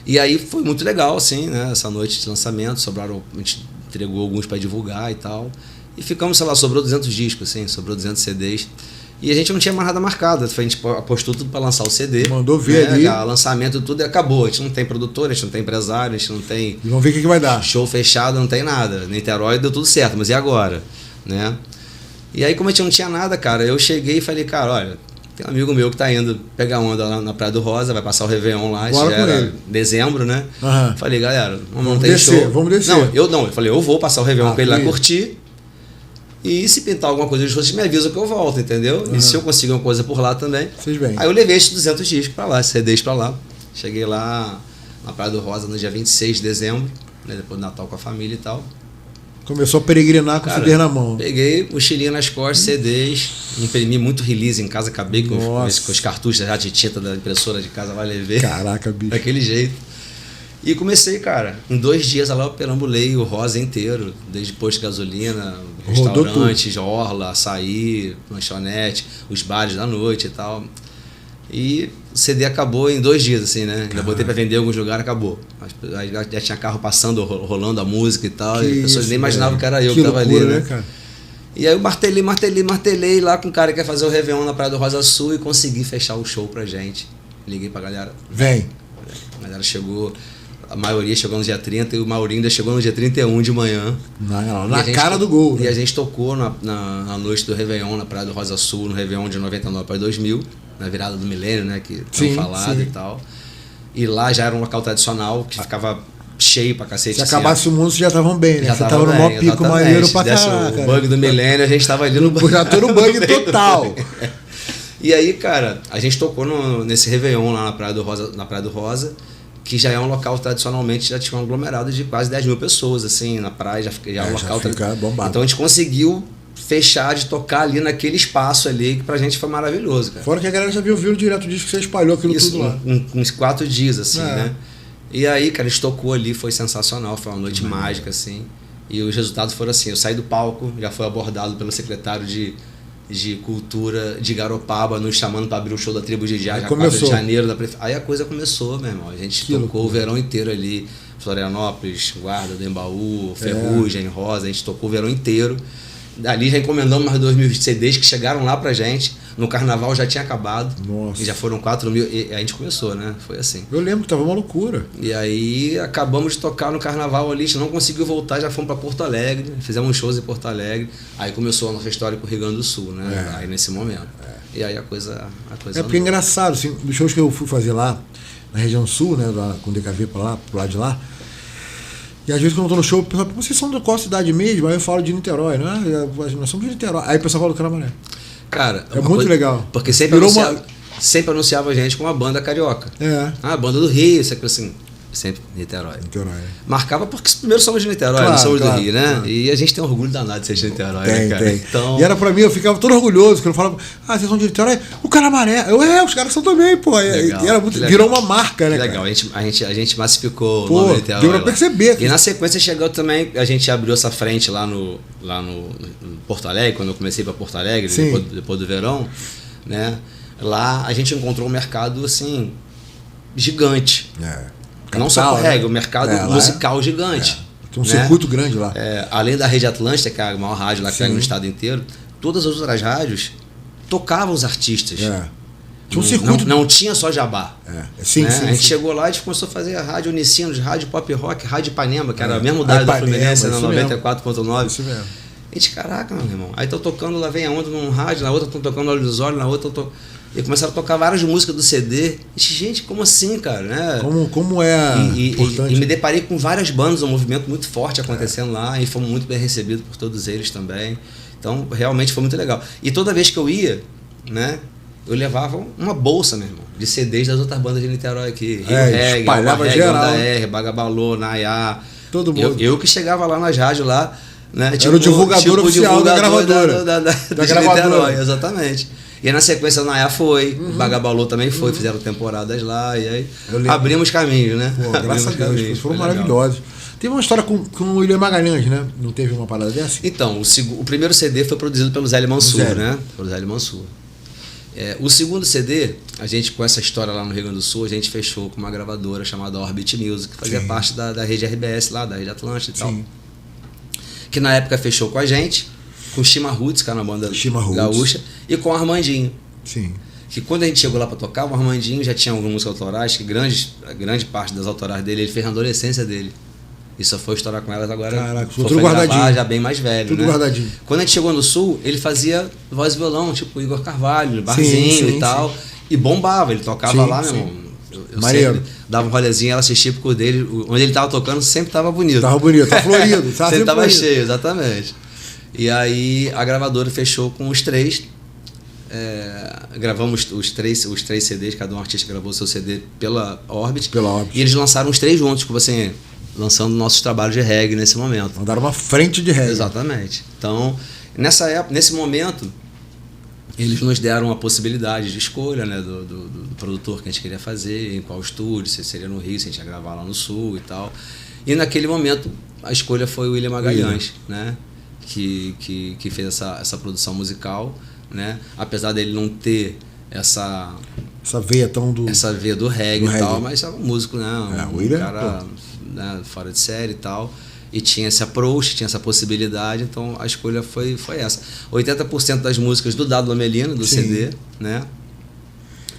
E aí foi muito legal, assim, né, essa noite de lançamento, a gente entregou alguns para divulgar e tal. E ficamos, sei lá, sobrou 200 discos, assim, sobrou 200 CDs. E a gente não tinha mais nada marcado, a gente apostou tudo para lançar o CD. Mandou ver ali. Lançamento, tudo e acabou. A gente não tem produtor, a gente não tem empresário, a gente não tem... E vamos ver o que vai dar. Show fechado, não tem nada. Niterói deu tudo certo, mas e agora? Né? E aí, como a gente não tinha nada, cara, eu cheguei e falei, cara, olha, tem um amigo meu que tá indo pegar onda lá na Praia do Rosa, vai passar o Réveillon lá, já era dezembro, né? Falei, galera, não tem show. Vamos descer. Eu falei, eu vou passar o Réveillon com ele lá curtir. E se pintar alguma coisa de show, vocês me avisam que eu volto, entendeu? E se eu conseguir uma coisa por lá também. Vocês vêm. Aí eu levei esses 200 discos pra lá, CDs pra lá. Cheguei lá na Praia do Rosa no dia 26 de dezembro, né, depois do Natal com a família e tal. Começou a peregrinar com o CD na mão. Peguei mochilinha nas costas, CDs, imprimi muito release em casa, acabei com os cartuchos já de tinta da impressora de casa, lá levei. Caraca, bicho. Daquele jeito. E comecei, cara, em 2 dias lá eu perambulei o Rosa inteiro, desde posto de gasolina, restaurantes, orla, açaí, lanchonete, os bares da noite e tal. E o CD acabou em 2 dias, assim, né? Ainda botei pra vender em alguns lugares, acabou. Aí já tinha carro passando, rolando a música e tal, e as pessoas nem imaginavam que era eu que tava ali, né? Cara? E aí eu martelei lá com o cara que ia fazer o Réveillon na Praia do Rosa Sul e consegui fechar o show pra gente. Liguei pra galera. Vem. A galera chegou, a maioria chegou no dia 30 e o Maurinho ainda chegou no dia 31 de manhã. Na cara do gol. E né? a gente tocou na noite do Réveillon, na Praia do Rosa Sul, no Réveillon de 99 para 2000, na virada do milênio, né, que Sim, tão falado sim. e tal. E lá já era um local tradicional, que ficava cheio pra cacete. Se acabasse o mundo, vocês já estavam bem, né? Já Você tava no maior pico maneiro pra caraca. O bug do milênio, a gente tava ali no Já tô no bug total. E aí, cara, a gente tocou nesse Réveillon lá na Praia do Rosa, que já é um local tradicionalmente, já tinha um aglomerado de quase 10 mil pessoas, assim, na praia, já é um local... fica bombado. Então a gente conseguiu fechar de tocar ali naquele espaço ali, que pra gente foi maravilhoso, cara. Fora que a galera já viu direto disso que você espalhou aquilo Isso, tudo lá. uns 4 dias, assim, É. né? E aí, cara, a gente tocou ali, foi sensacional, foi uma noite mágica, assim. E os resultados foram assim, eu saí do palco, já fui abordado pelo secretário de Cultura de Garopaba, nos chamando para abrir o show da Tribo de Jazz, 4 de janeiro. Aí a coisa começou, meu irmão. A gente tocou o verão inteiro ali, Florianópolis, Guarda do Embaú, Ferrugem, Rosa, a gente tocou o verão inteiro. Dali já encomendamos mais 2.000 CDs que chegaram lá pra gente. No carnaval já tinha acabado. Nossa. E já foram 4 mil. E a gente começou, né? Foi assim. Eu lembro que tava uma loucura. E aí acabamos de tocar no carnaval ali, a gente não conseguiu voltar, já fomos para Porto Alegre, fizemos shows em Porto Alegre. Aí começou a nossa história com o Rio Grande do Sul, né? Aí nesse momento. E aí a coisa É porque é engraçado, assim, dos shows que eu fui fazer lá, na região sul, né? Lá, com o DKV pra lá, pro lado de lá. E às vezes quando eu tô no show, o pessoal, vocês são de qual cidade mesmo? Aí eu falo de Niterói, né? Nós somos de Niterói. Aí o pessoal fala do Canamaré. Cara, é muito legal. Porque sempre anunciava a gente com uma banda carioca. A banda do Rio, sempre assim. Sempre Niterói. Marcava porque primeiro somos de Niterói, não somos do Rio, né? E a gente tem orgulho danado de ser de Niterói, né, cara? Então... E era pra mim, eu ficava todo orgulhoso quando eu falava, vocês são de Niterói? O Canamaré. Os caras são também, pô. Legal, e era muito, virou uma marca, né? Legal, a gente massificou o nome de Niterói. Deu pra perceber. E na sequência chegou também, a gente abriu essa frente lá no Porto Alegre, quando eu comecei pra Porto Alegre, depois do verão, né? Lá a gente encontrou um mercado, assim, gigante. Capital, não só por reggae, o mercado musical gigante. Tem um circuito grande lá. Além da Rede Atlântica, que é a maior rádio lá que pega no estado inteiro, todas as outras rádios tocavam os artistas. Tinha um circuito. Não tinha só jabá. A gente chegou lá e a gente começou a fazer a rádio Unicinos, rádio Pop Rock, rádio Ipanema, que era a mesma idade da Fluminense, na 94.9. Isso mesmo. A gente, caraca, meu irmão. Aí estão tocando, lá vem a onda num rádio, na outra estão tocando Olhos dos Olhos, na outra estão tocando. E começaram a tocar várias músicas do CD. E, gente, como assim, cara? Né? Como é importante. E me deparei com várias bandas, um movimento muito forte acontecendo lá, e fomos muito bem recebidos por todos eles também. Então, realmente foi muito legal. E toda vez que eu ia, né, eu levava uma bolsa, meu irmão, de CDs das outras bandas de Niterói aqui. Rio Reggae, espalhava geral. Onda R, Bagabalô, Nayá. Todo mundo. Eu que chegava lá nas rádios lá, né? Era o divulgador oficial da gravadora. Da gravadora. Niterói, exatamente. E aí, na sequência, o Nayá foi, o Bagabalô também foi, fizeram temporadas lá, e aí abrimos caminhos, né? Pô, graças a Deus, foram maravilhosos. Teve uma história com o William Magalhães, né? Não teve uma parada dessa? Então, o primeiro CD foi produzido pelo Zé Mansur, né? Pelo Zé Mansur. O segundo CD, a gente, com essa história lá no Rio Grande do Sul, a gente fechou com uma gravadora chamada Orbit Music, que fazia parte da rede RBS lá, da rede Atlântica e tal. Que na época fechou com a gente, com o Shima Roots, que era uma banda gaúcha, e com o Armandinho. Que quando a gente chegou lá para tocar, o Armandinho já tinha algumas músicas autorais, que grande parte das autorais dele, ele fez na adolescência dele. E só foi estourar com elas agora. Caraca, tudo guardadinho. Já bem mais velho, tudo guardadinho. Quando a gente chegou no Sul, ele fazia voz e violão, tipo Igor Carvalho, Barzinho e tal. E bombava, ele tocava lá, meu irmão. Eu sempre dava um rolezinho, ela assistia pro dele, onde ele tava tocando sempre tava bonito. Tava florido. Sempre tava cheio, exatamente. E aí a gravadora fechou com os 3. Gravamos os três CDs, cada um artista gravou seu CD pela Orbit. E eles lançaram os 3 juntos, tipo assim, lançando nossos trabalhos de reggae nesse momento. Mandaram uma frente de reggae. Exatamente. Então, nessa época, nesse momento, eles nos deram a possibilidade de escolha, né, do produtor que a gente queria fazer, em qual estúdio, se seria no Rio, se a gente ia gravar lá no Sul e tal. E naquele momento, a escolha foi o William Magalhães, né, que fez essa produção musical, né, apesar dele não ter essa veia do reggae e tal, mas é um músico, né, William, cara, né, fora de série e tal, e tinha esse approach, tinha essa possibilidade, então a escolha foi essa. 80% das músicas do Dado Lamelino, do CD, né,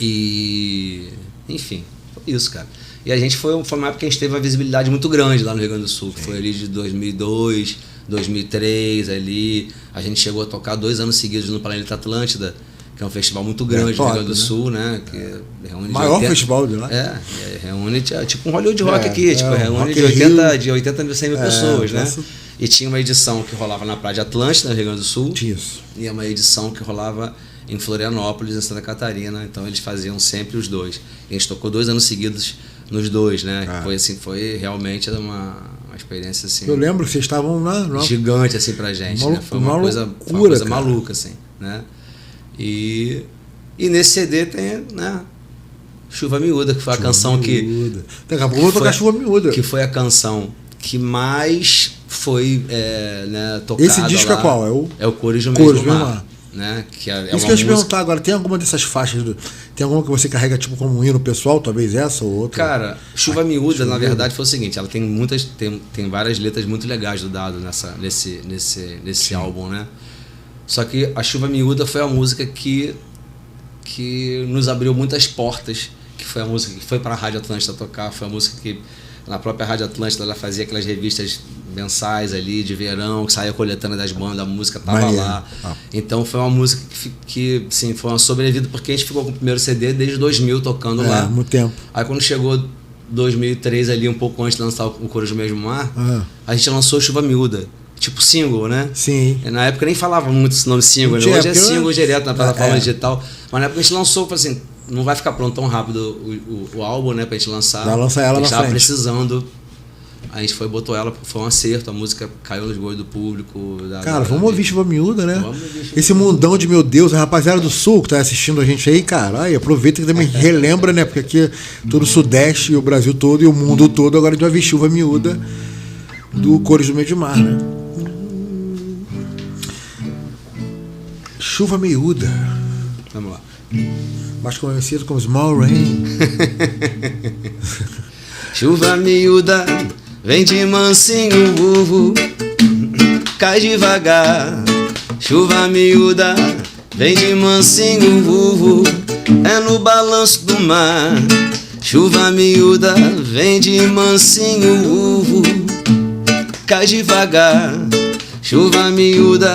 e enfim, foi isso, cara. E a gente foi uma época que a gente teve uma visibilidade muito grande lá no Rio Grande do Sul, que foi ali de 2002, 2003 ali. A gente chegou a tocar 2 anos seguidos no Planeta Atlântida, que é um festival muito grande no Rio Grande do Sul, né? Que reúne maior festival de lá. Reúne tipo um Hollywood Rock aqui, tipo, reúne de 80 mil, 100 mil pessoas, né? E tinha uma edição que rolava na Praia de Atlântida, no Rio Grande do Sul. Isso. E uma edição que rolava em Florianópolis, em Santa Catarina. Então eles faziam sempre os dois. E a gente tocou 2 anos seguidos nos dois, né? Foi assim, foi realmente uma experiência assim. Eu lembro que vocês estavam gigante assim pra gente, né? Foi uma coisa maluca, assim, né? E nesse CD tem, né? Chuva Miúda, que foi a canção que. Daqui a pouco eu vou tocar Chuva Miúda. Que foi a canção que mais foi né, tocada. Esse disco lá. É qual? É o Cores do Mesmo Mar. Né? Que é isso que eu ia te perguntar agora, tem alguma dessas faixas, tem alguma que você carrega tipo como um hino pessoal, talvez essa ou outra? Cara, Chuva Miúda, na verdade, foi o seguinte, ela tem tem várias letras muito legais do Dado nesse álbum, né? Só que a Chuva Miúda foi a música que nos abriu muitas portas, que foi a música que foi para a Rádio Atlântida tocar, foi a música que na própria Rádio Atlântida ela fazia aquelas revistas mensais ali de verão, que saía coletando das bandas, a música tava lá. Então foi uma música que sim, foi uma sobrevida, porque a gente ficou com o primeiro CD desde 2000 tocando lá. Muito tempo. Aí quando chegou 2003 ali, um pouco antes de lançar o Cores do Mesmo Mar, a gente lançou Chuva Miúda. Tipo single, né? Sim. Na época nem falava muito esse nome single, né? Hoje é single direto na plataforma digital. Mas na época a gente lançou, falou assim, não vai ficar pronto tão rápido o álbum, né, pra gente lançar. Vai lançar ela na frente. A gente tava precisando. A gente botou ela, foi um acerto, a música caiu nos gols do público. Cara, vamos ouvir Chuva Miúda, né? Esse mundão de meu Deus, a rapaziada do Sul que tá assistindo a gente aí, cara, aí aproveita que também relembra, né? Porque aqui todo o Sudeste, o Brasil todo e o mundo todo, agora a gente vai ver Chuva Miúda do Cores do Meio Mar, né? Chuva Miúda. Vamos lá. Mais conhecido como Small Rain. Chuva miúda, vem de mansinho, uvu, cai devagar. Chuva miúda, vem de mansinho, uvu, é no balanço do mar. Chuva miúda, vem de mansinho, uvu, cai devagar. Chuva miúda,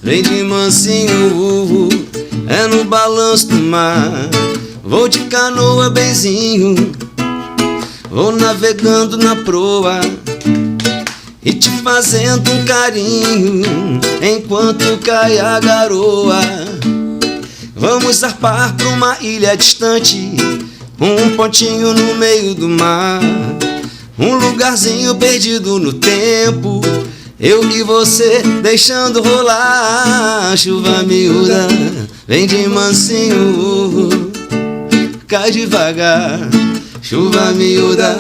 vem de mansinho, uvu, é no balanço do mar. Vou de canoa, benzinho, vou navegando na proa e te fazendo um carinho enquanto cai a garoa. Vamos zarpar pra uma ilha distante, um pontinho no meio do mar, um lugarzinho perdido no tempo, eu e você deixando rolar. Chuva miúda, vem de mansinho, cai devagar. Chuva miúda,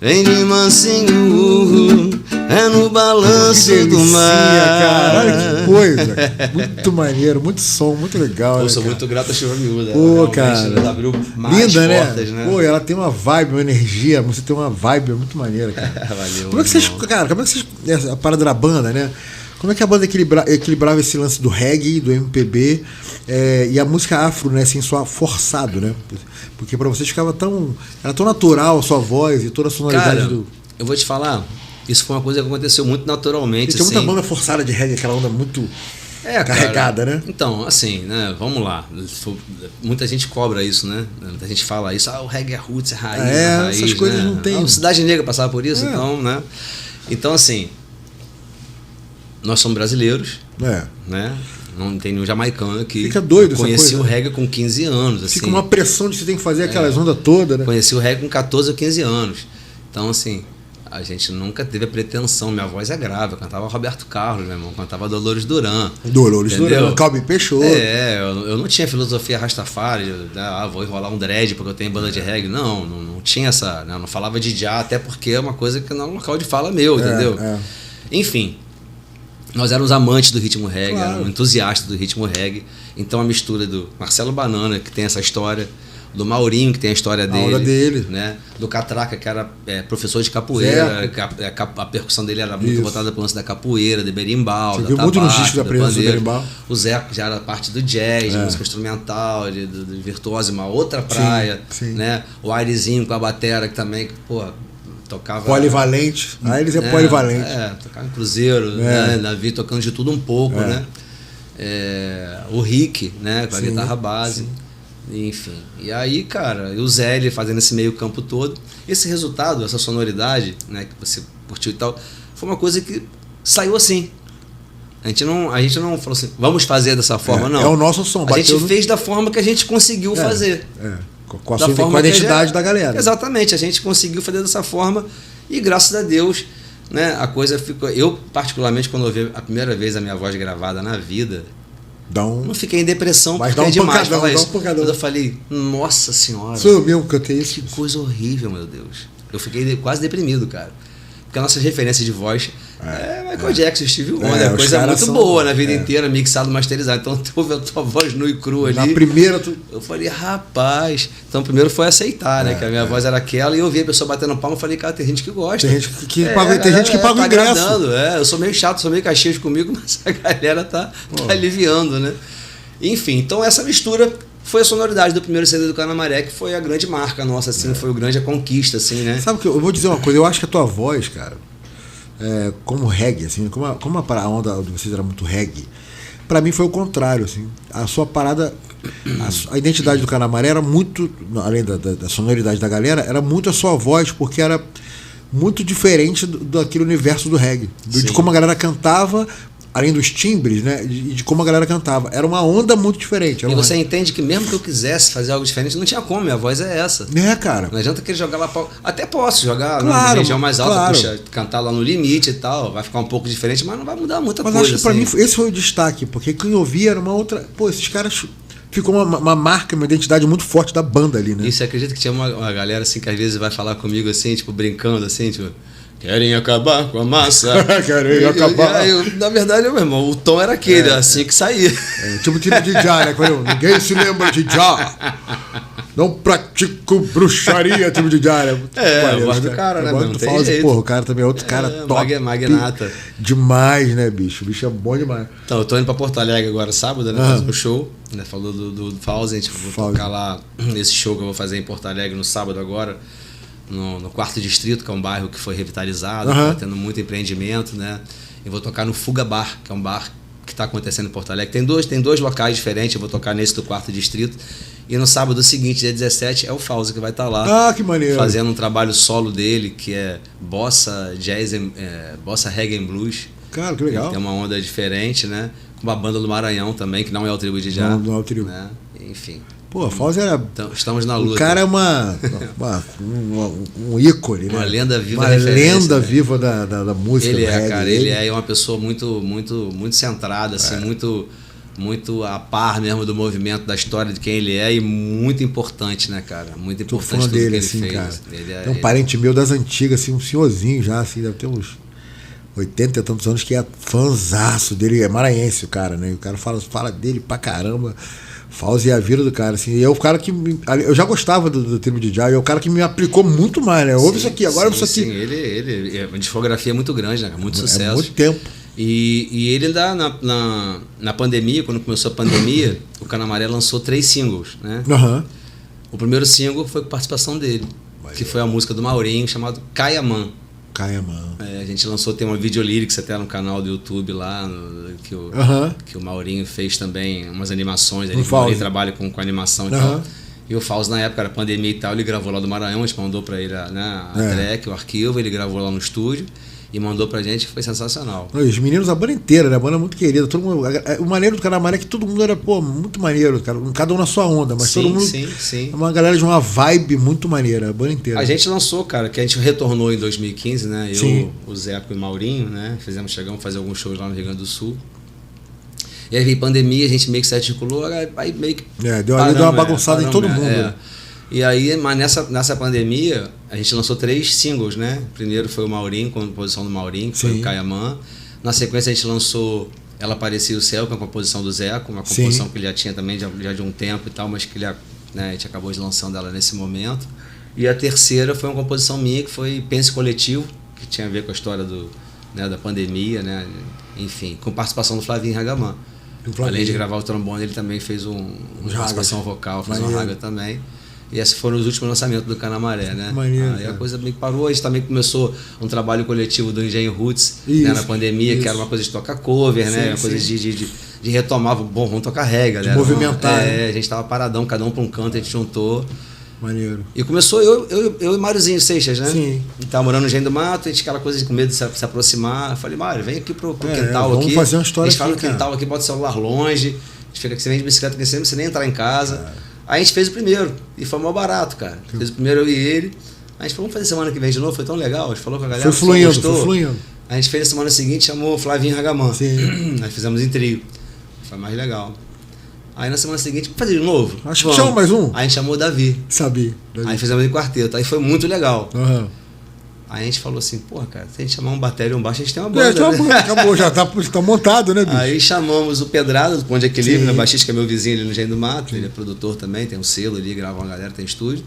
vem de mansinho, é no balanço do mar. Cara, olha que coisa. Muito maneiro, muito som, muito legal. Eu sou muito grato a Chuva Miúda. Pô, cara. Ela abriu mais linda, portas, né? Pô, ela tem uma vibe, uma energia, você tem uma vibe muito maneira, cara. Valeu. Como é que vocês, cara, como é que vocês, a parada da banda, né? Como é que a banda equilibrava esse lance do reggae, do MPB e a música afro, né, assim, só forçado, né? Porque pra vocês ficava era tão natural a sua voz e toda a sonoridade. Cara, eu vou te falar, isso foi uma coisa que aconteceu muito naturalmente. Tem muita banda forçada de reggae, aquela onda muito carregada, cara, né? Então, assim, né, vamos lá. Muita gente cobra isso, né? Muita gente fala isso, o reggae é roots, é raiz, raiz, essas coisas né? não tem. Cidade Negra passava por isso, então, né? Então, assim, nós somos brasileiros, né? Não tem nenhum jamaicano aqui. Fica doido essa coisa. Conheci o reggae com 15 anos. Assim. Fica uma pressão de você tem que fazer aquelas ondas todas, né? Conheci o reggae com 14 ou 15 anos. Então, assim, a gente nunca teve a pretensão. Minha voz é grave. Eu cantava Roberto Carlos, meu irmão. Cantava Dolores Duran. Duran, Calbi Peixoto. Eu não tinha filosofia Rastafari. Vou enrolar um dread porque eu tenho banda de reggae. Não tinha essa. Né? Eu não falava de já, até porque é uma coisa que não é um local de fala meu, entendeu? Enfim. Nós éramos amantes do ritmo reggae, éramos entusiastas do ritmo reggae. Então a mistura do Marcelo Banana, que tem essa história, do Maurinho, que tem a história dele. onda dele. Né? Do Catraca, que era professor de capoeira, a percussão dele era muito voltada para o lance da capoeira, de berimbau, Você viu muito no disco da presença do berimbau. O Zeco já era parte do jazz, de música instrumental, de virtuoso, uma outra praia. Sim. Né? O Airezinho com a batera, que também, pô, tocava... Polivalente. Aí eles é polivalente. Tocava em cruzeiro, né? Navio, tocando de tudo um pouco, né? O Rick, né? Com a guitarra base. Sim. Enfim. E aí, cara, e o Zé ele fazendo esse meio campo todo. Esse resultado, essa sonoridade, né? Que você curtiu e tal, foi uma coisa que saiu assim. A gente não falou assim, vamos fazer dessa forma, não. É o nosso som. A gente fez da forma que a gente conseguiu fazer. Com a identidade da galera. Exatamente, a gente conseguiu fazer dessa forma e graças a Deus, né, a coisa ficou... Eu, particularmente, quando ouvi a primeira vez a minha voz gravada na vida, não fiquei em depressão, porque é demais falar isso. Mas eu falei, nossa senhora, sou eu mesmo que eu tenho isso. Que coisa horrível, meu Deus. Eu fiquei quase deprimido, cara. Porque a nossa referência de voz Michael Jackson, Stevie Wonder, coisa muito boa na vida inteira, mixado, masterizado. Então tu ouve a tua voz nua e crua ali. Na primeira eu falei, rapaz. Então primeiro foi aceitar, né? Que a minha voz era aquela e eu vi a pessoa batendo palma. Eu falei, cara, tem gente que gosta. Tem gente que paga o ingresso. Eu sou meio chato, sou meio caxias comigo, mas a galera tá aliviando, né? Enfim, então essa mistura foi a sonoridade do primeiro CD do Canamaré, que foi a grande marca nossa, assim, foi a conquista, assim, né? Sabe que eu vou dizer uma coisa, eu acho que a tua voz, cara, como reggae, assim, como a onda de vocês era muito reggae, pra mim foi o contrário, assim. A sua parada, a identidade do Canamaré era muito, além da sonoridade da galera, era muito a sua voz, porque era muito diferente daquele universo do reggae, de como a galera cantava, além dos timbres, né, de como a galera cantava. Era uma onda muito diferente. E você entende que mesmo que eu quisesse fazer algo diferente, não tinha como, minha voz é essa. Cara. Não adianta querer jogar lá... Até posso jogar na região mais alta, puxa, cantar lá no limite e tal, vai ficar um pouco diferente, mas não vai mudar muita coisa. Mas acho que pra mim esse foi o destaque, porque quem ouvia era uma outra... Pô, esses caras... Ficou uma marca, uma identidade muito forte da banda ali, né? E você acredita que tinha uma galera assim que às vezes vai falar comigo assim, tipo, brincando assim, tipo... Querem acabar com a massa. Querem acabar. Na verdade, meu irmão, o tom era aquele, assim que saía. Tipo time de Já, né? Ninguém se lembra de Já. Não pratico bruxaria, time de Já, né? Eu gosto do cara, né? Não tem jeito. Porra, o cara também é outro cara top. Magnata. Demais, né, bicho? O bicho é bom demais. Então, eu tô indo pra Porto Alegre agora sábado, né? Fazer um show. Né? Falou do Fauzi, a gente vou tocar lá nesse show que eu vou fazer em Porto Alegre no sábado agora. No 4º Distrito, que é um bairro que foi revitalizado, tá tendo muito empreendimento, né? Eu vou tocar no Fuga Bar, que é um bar que está acontecendo em Porto Alegre. Tem dois locais diferentes, eu vou tocar nesse do 4º Distrito. E no sábado seguinte, dia 17, é o Fauzi que vai estar lá. Que maneiro. Fazendo um trabalho solo dele, que é bossa, jazz, bossa reggae and blues. Cara, que legal. Tem uma onda diferente, né? Com uma banda do Maranhão também, que não é o Tribo de Já. Não é o Tribo. Né? Enfim. Pô, Fauzi era... Então, estamos na luta. O cara é um ícone, né? Uma lenda viva. Uma lenda viva da música. Ele cara. Ele é uma pessoa muito, muito, muito centrada, assim, muito a par mesmo do movimento, da história de quem ele é e muito importante, né, cara? Muito importante tudo dele, que ele assim, fez. Cara. É um parente meu das antigas, assim, um senhorzinho já, assim, deve ter uns 80 e tantos anos, que é fãzaço dele, é maranhense o cara, né? E o cara fala dele pra caramba. Fauzi é a vida do cara, assim. E é o cara que... Eu já gostava do Tribo de Já, e é o cara que me aplicou muito mais, né? Ouve isso aqui, agora ouve isso aqui. Sim, ele é uma discografia muito grande, né? Muito sucesso. É muito tempo. E ele ainda na pandemia, quando começou a pandemia, o Canamaré lançou 3 singles, né? O primeiro single foi com participação dele, que foi a música do Maurinho, chamado Caiamã. A gente lançou, tem uma videolyrics até no canal do YouTube lá, que o Maurinho fez também umas animações, o Maurinho trabalha com animação e tal. E o Fauzi, na época, era pandemia e tal, ele gravou lá do Maranhão, a gente mandou pra ele a track, o arquivo, ele gravou lá no estúdio e mandou pra gente, que foi sensacional. Os meninos, a banda inteira, né? A banda muito querida. Todo mundo, o maneiro do Canamaré é que todo mundo era, muito maneiro, cara. Cada um na sua onda, mas todo mundo. Sim. Uma galera de uma vibe muito maneira, a banda inteira. A gente lançou, cara, que a gente retornou em 2015, né? Eu, o Zeco e o Maurinho, né? Chegamos a fazer alguns shows lá no Rio Grande do Sul. E aí veio pandemia, a gente meio que se articulou, aí meio que. Deu uma bagunçada em todo mundo. E aí, mas nessa pandemia, a gente lançou 3 singles, né? Primeiro foi o Maurinho, com a composição do Maurinho, que foi o Caiamã. Na sequência, a gente lançou Ela Parecia o Céu, com a composição do Zeco, uma composição que ele já tinha também já de um tempo e tal, mas que ele né? A gente acabou lançando ela nesse momento. E a terceira foi uma composição minha, que foi Pense Coletivo, que tinha a ver com a história da pandemia, né? Enfim, com participação do Flavinho Ragamã. Além de gravar o trombone, ele também fez uma participação vocal, fez uma raga também. E esses foram os últimos lançamentos do Canamaré, né? Maneiro, aí a coisa meio que parou. A gente também começou um trabalho coletivo do Engenho Roots, né, na pandemia, que era uma coisa de tocar cover, né? Uma coisa de retomar, bom, vamos tocar reggae, galera. Movimentar. A gente tava paradão, cada um para um canto, a gente juntou. Maneiro. E começou eu e Máriozinho Seixas, né? Sim. Tava morando no Engenho do Mato, a gente aquela coisa com medo de se aproximar. Eu falei, Mário, vem aqui pro quintal vamos aqui. Fazer uma história a gente fala no aqui, quintal aqui, bota o celular longe. A gente fica aqui, você vem de bicicleta, que você não precisa nem entrar em casa. Aí a gente fez o primeiro, e foi mal barato, cara. Fez o primeiro eu e ele. A gente falou, vamos fazer semana que vem de novo, foi tão legal. A gente falou com a galera. Foi fluindo. A gente fez a semana seguinte, chamou o Flavinho Ragamã. Sim. Nós fizemos em trio. Foi mais legal. Aí na semana seguinte, vamos fazer de novo? Acho que chama mais um. Aí a gente chamou o Davi. Sabia. Aí fizemos em quarteto. Aí foi muito legal. Uhum. Aí a gente falou assim, porra, cara, se a gente chamar um bateria e um baixo, a gente tem uma banda. Acabou, já tá montado, né, bicho? Aí chamamos o Pedrada, do Ponto de Equilíbrio, né, baixista, que é meu vizinho ali no Engenho do Mato, ele é produtor também, tem um selo ali, grava uma galera, tem estúdio.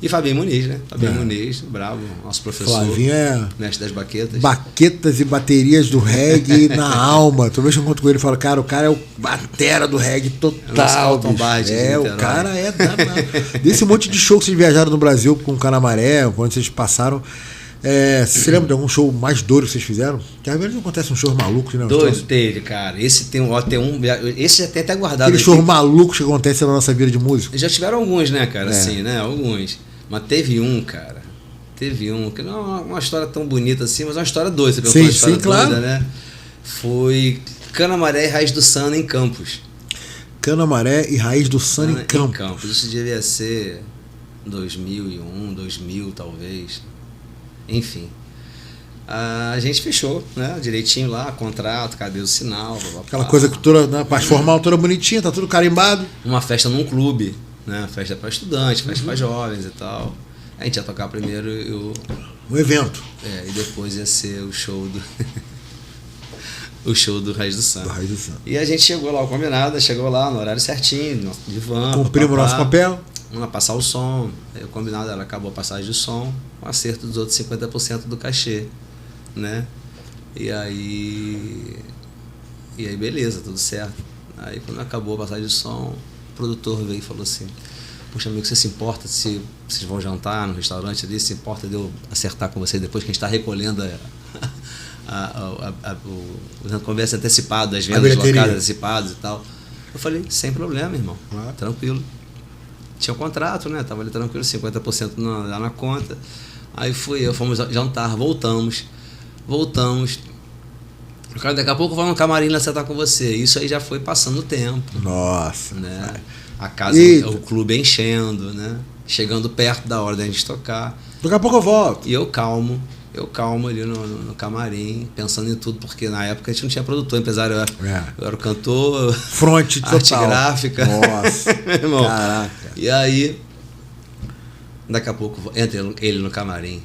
E Fabinho Muniz, né? Fabinho Muniz, bravo, nosso professor. Flavinho é mestre das baquetas. Baquetas e baterias do reggae na alma. Toda vez que eu encontro com ele, eu falo, cara, o cara é o batera do reggae total. O cara é desse monte de show que vocês viajaram no Brasil com o Canamaré, quando vocês passaram. Você se lembra de algum show mais doido que vocês fizeram? Que às vezes acontece um show maluco, né? Doido teve, cara. Esse tem esse já tem até guardado. Aquele show maluco que acontece na nossa vida de músico. Já tiveram alguns, né, cara? Assim, né? Alguns. Mas teve um, cara. Teve um, que não é uma história tão bonita assim, mas é uma história doida. Você sim, uma história claro. doida, né? Foi Canamaré e Raiz do Sana em Campos. Canamaré e Raiz do Sana em Campos. Isso devia ser 2001, 2000 talvez. Enfim. A gente fechou, né? Direitinho lá, contrato, cadê o sinal? Blá, blá, aquela blá. coisa que toda, né, parte formal, toda bonitinha, tá tudo carimbado. Uma festa num clube, né? Festa para estudantes, festa para jovens e tal. A gente ia tocar primeiro um evento. E depois ia ser o show do o show do Raiz do Sana. E a gente chegou lá, o combinado, chegou lá no horário certinho, de van. Cumprimos o nosso papel. Vamos lá passar o som. Aí o combinado, ela acabou a passagem do som, um acerto dos outros 50% do cachê, né? E aí beleza, tudo certo. Aí quando acabou a passagem do som, o produtor veio e falou assim: poxa, amigo, você se importa se vocês vão jantar no restaurante ali? Se importa de eu acertar com você depois que a gente está recolhendo a conversa antecipada, as vendas locais antecipadas e tal? Eu falei, sem problema, irmão, tranquilo. Tinha um contrato, né? Tava ali tranquilo, 50% lá na conta. Aí fomos jantar, voltamos. Cara, daqui a pouco eu vou no camarim lá sentar com você. Isso aí já foi passando o tempo. Nossa. Né? A casa, o clube enchendo, né? Chegando perto da hora da gente tocar. Daqui a pouco eu volto. E eu calmo ali no camarim, pensando em tudo, porque na época a gente não tinha produtor, empresário. Eu era o cantor, fronte total, arte gráfica. Nossa, irmão. Caraca. E aí, daqui a pouco entra ele no camarim,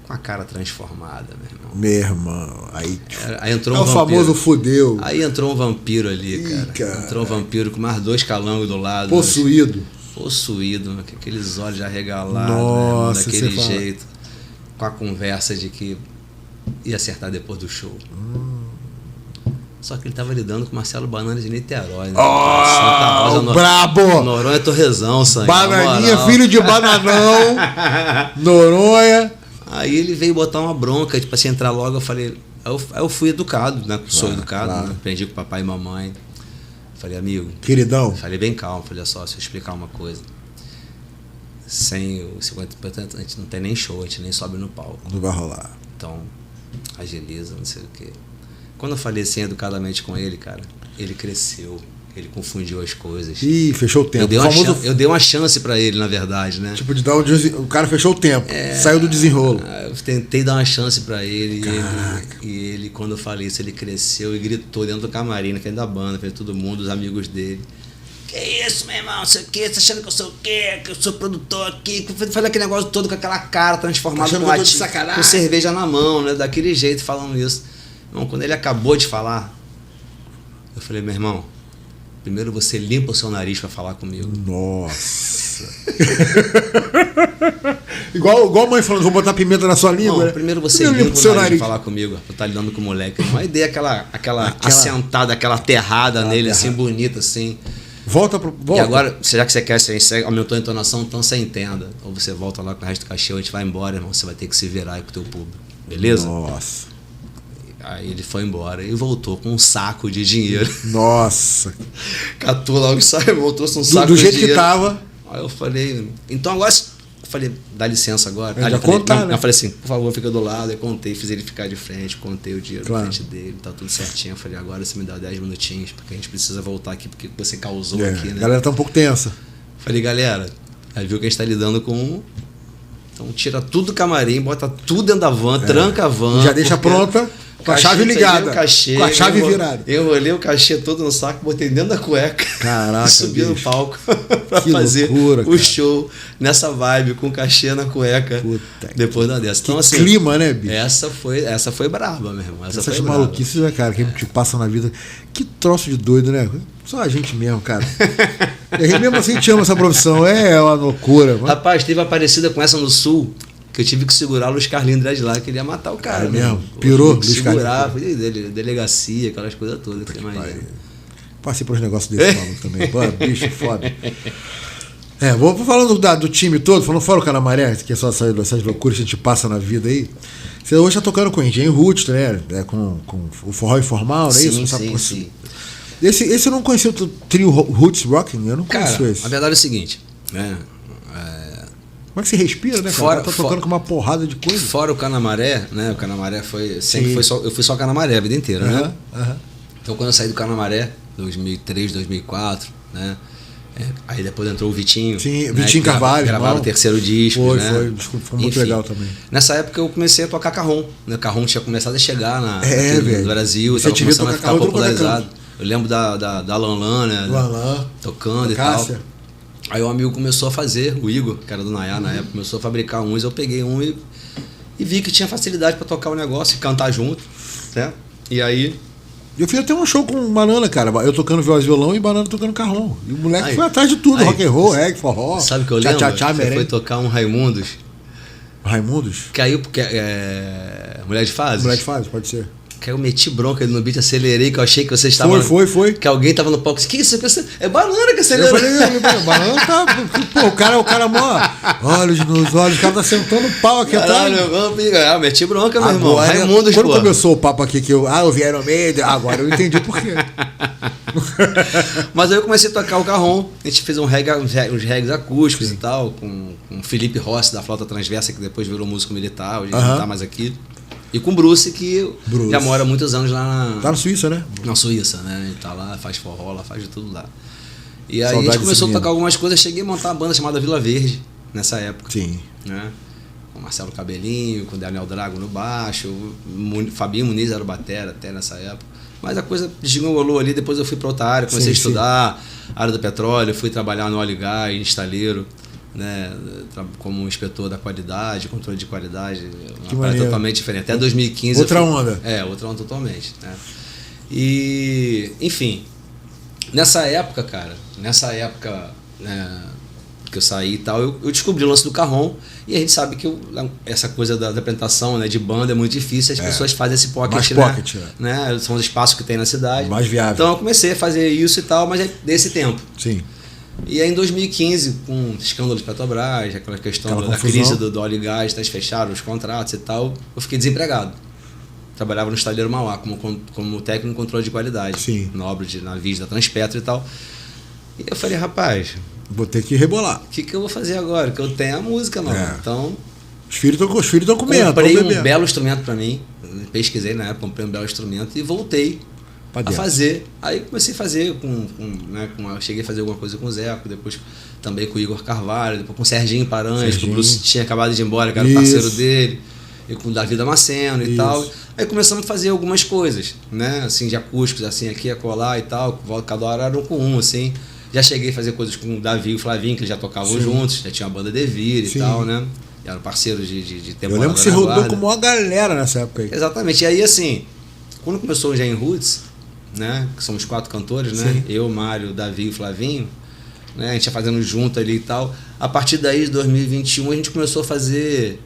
com a cara transformada, meu irmão. Aí entrou um vampiro. O famoso fudeu. Aí entrou um vampiro ali, cara. Entrou um vampiro com mais 2 calangos do lado. Possuído, com aqueles olhos arregalados, nossa, né, daquele jeito. Com a conversa de que ia acertar depois do show. Só que ele tava lidando com Marcelo Banana de Niterói, né? Santa Rosa, brabo! Noronha Torrezão, sangue. Bananinha, filho de bananão. Noronha. Aí ele veio botar uma bronca, tipo assim, entrar logo. Eu falei, aí eu fui educado, né? Sou educado, né? Aprendi com papai e mamãe. Falei, amigo, queridão. Falei bem calmo, falei, olha só, deixa eu explicar uma coisa. Sem o 50%, a gente não tem nem show, a gente nem sobe no palco. Não vai rolar. Então, agiliza, não sei o quê. Quando eu falei assim educadamente com ele, cara, ele cresceu, ele confundiu as coisas. Ih, fechou o tempo. Eu dei uma chance pra ele, na verdade, né? Tipo, de dar o cara fechou o tempo, saiu do desenrolo. Eu tentei dar uma chance pra ele e ele, quando eu falei isso, ele cresceu e gritou dentro do camarim, na frente da banda, frente de todo mundo, os amigos dele. Que isso, meu irmão, não sei o quê, você achando que eu sou o quê, que eu sou produtor aqui, faz aquele negócio todo com aquela cara transformada com cerveja na mão, né, daquele jeito, falando isso. Então, quando ele acabou de falar, eu falei, meu irmão, primeiro você limpa o seu nariz pra falar comigo. Nossa. igual a mãe falando, vou botar pimenta na sua língua. Não, né? primeiro você limpa o nariz pra falar comigo. Tu tá lidando com o moleque. Aí dei aquela assentada, aquela aterrada nele, assim, bonita, assim. Volta. E agora, já que você aumentou a entonação, então você entenda. Ou você volta lá com o resto do cachê, ou a gente vai embora, irmão. Você vai ter que se virar aí com o teu público. Beleza? Nossa. Aí ele foi embora e voltou com um saco de dinheiro. Nossa. Catou lá o ensaio, voltou com um saco de dinheiro. Do jeito que tava. Aí eu falei, então agora... Eu falei, dá licença agora. Aí eu falei assim, por favor, fica do lado. Eu contei, fiz ele ficar de frente, contei o dinheiro claro. na frente dele, tá tudo certinho. Eu falei, agora você me dá 10 minutinhos, porque a gente precisa voltar aqui, porque você causou aqui, né? A galera tá um pouco tensa. Falei, galera, aí viu que a gente tá lidando com... Então tira tudo do camarim, bota tudo dentro da van, tranca a van. Já deixa pronta, com a chave ligada. Com a chave virada. Eu enrolei o cachê todo no saco, botei dentro da cueca. Caraca, e subi no palco pra que fazer loucura, o show nessa vibe, com o cachê na cueca. Puta depois da dessa. Então, assim, clima, né, bicho? Essa foi braba, meu irmão. Essas maluquices, né, cara, que a gente passa na vida. Que troço de doido, né? Só a gente mesmo, cara. E a gente mesmo assim te ama essa profissão. É uma loucura. Mano. Rapaz, teve uma parecida com essa no Sul, que eu tive que segurar o Luiz Carlinhos Dredd lá, que ele ia matar o cara. Mesmo? Pirou? Luiz segurar, foi delegacia, aquelas coisas todas. Que você imagina. Passei por uns negócios desse maluco também. Pô, bicho, foda. Vou falando do time todo, falando fora o Canamaré, que é só essas loucuras que a gente passa na vida aí. Você hoje tá tocando com o Engenho Roots, né? Com o Forró Informal, não é isso? Sim. Esse eu não conhecia o trio Roots Rocking, eu não conheço esse. A verdade é o seguinte, né? Como é que você respira, né, cara? Tá tocando com uma porrada de coisa. Fora o Canamaré, né? O Canamaré eu fui só Canamaré a vida inteira, né? Então quando eu saí do Canamaré, 2003, 2004, né? Aí depois entrou o Vitinho. Sim, né? Vitinho Carvalho. Gravaram o terceiro disco, né? Foi muito legal também. Nessa época eu comecei a tocar carrom, né? Carrom tinha começado a chegar no Brasil, você estava começando a ficar popularizado. Tocando. Eu lembro da Lanlan, né? Lanlan, tocando e tal. Aí um amigo começou a fazer, o Igor, que era do Nayá na época, começou a fabricar uns, eu peguei um e vi que tinha facilidade para tocar o negócio e cantar junto, né? E aí... Eu fiz até um show com o Banana, cara. Eu tocando voz e violão e Banana tocando carrom. E o moleque foi atrás de tudo, rock and roll, reggae, forró. Sabe o que eu lembro? Você foi tocar um Raimundos. Raimundos? Caiu porque... Mulher de Fases? Mulher de Fases, pode ser. Que eu meti bronca no beat, acelerei, que eu achei que você estava... Foi. Que alguém estava no palco. Que isso? É Banana que acelerou. Eu falei, Banana tá... Pô, o cara mó... Olhos nos olhos, o cara tá sentando o pau aqui atrás. Eu meti bronca, meu irmão. Raimundos, quando começou o papo aqui, que eu vi Iron Maiden, agora eu entendi por quê. Mas aí eu comecei a tocar o carrom. A gente fez uns reggae acústicos e tal, com o Felipe Rossi, da Flauta Transversa, que depois virou músico militar, hoje não tá mais aqui. E com o Bruce, que já mora há muitos anos lá na Suíça, né? Na Suíça, né? Ele tá lá, faz forró lá, faz de tudo lá. E aí a gente começou a tocar algumas coisas. Cheguei a montar uma banda chamada Vila Verde, nessa época. Sim. Né? Com Marcelo Cabelinho, com Daniel Drago no baixo, Fabinho Muniz era o batera até nessa época. Mas a coisa desgangolou ali, depois eu fui para outra área, comecei a estudar, área do petróleo, fui trabalhar no óleo e gás, estaleiro, né, como inspetor da qualidade, controle de qualidade, uma área totalmente diferente. Até 2015... Outra onda. Outra onda totalmente. Né? E, enfim, nessa época, cara, né, que eu saí e tal, eu descobri o lance do carrom, e a gente sabe que essa coisa da apresentação, né, de banda é muito difícil, as pessoas fazem esse pocket, né? São os espaços que tem na cidade. Mais viável. Então eu comecei a fazer isso e tal, mas é desse tempo. Sim. E aí em 2015, com o escândalo de Petrobras, aquela questão da crise do óleo e gás, eles fecharam os contratos e tal, eu fiquei desempregado. Trabalhava no estaleiro Mauá como técnico em controle de qualidade. Sim. Na obra de navios da Transpetro e tal. E eu falei, rapaz... Vou ter que rebolar. O que eu vou fazer agora? Que eu tenho a música, não. Então... Os filhos estão comendo. Comprei um belo instrumento para mim. Pesquisei na época, comprei um belo instrumento e voltei a fazer. Aí comecei a fazer eu cheguei a fazer alguma coisa com o Zeco, depois também com o Igor Carvalho, depois com o Serginho Paranhos, que o Bruce tinha acabado de ir embora, que era o parceiro dele, e com o Davi Damasceno e tal. Aí começamos a fazer algumas coisas, né? Assim, de acústicos, assim, aqui, acolá e tal. Cada hora era um, assim. Já cheguei a fazer coisas com o Davi e o Flavinho, que eles já tocavam juntos, já tinha a banda Devir e tal, né? E eram parceiros de temporada. Eu lembro que você rodou com uma galera nessa época aí. Exatamente. E aí, assim, quando começou o Engenho Roots, né? Que somos 4 cantores, né? Sim. Eu, Mário, Davi e o Flavinho. Né? A gente ia fazendo junto ali e tal. A partir daí, de 2021, a gente começou a fazer...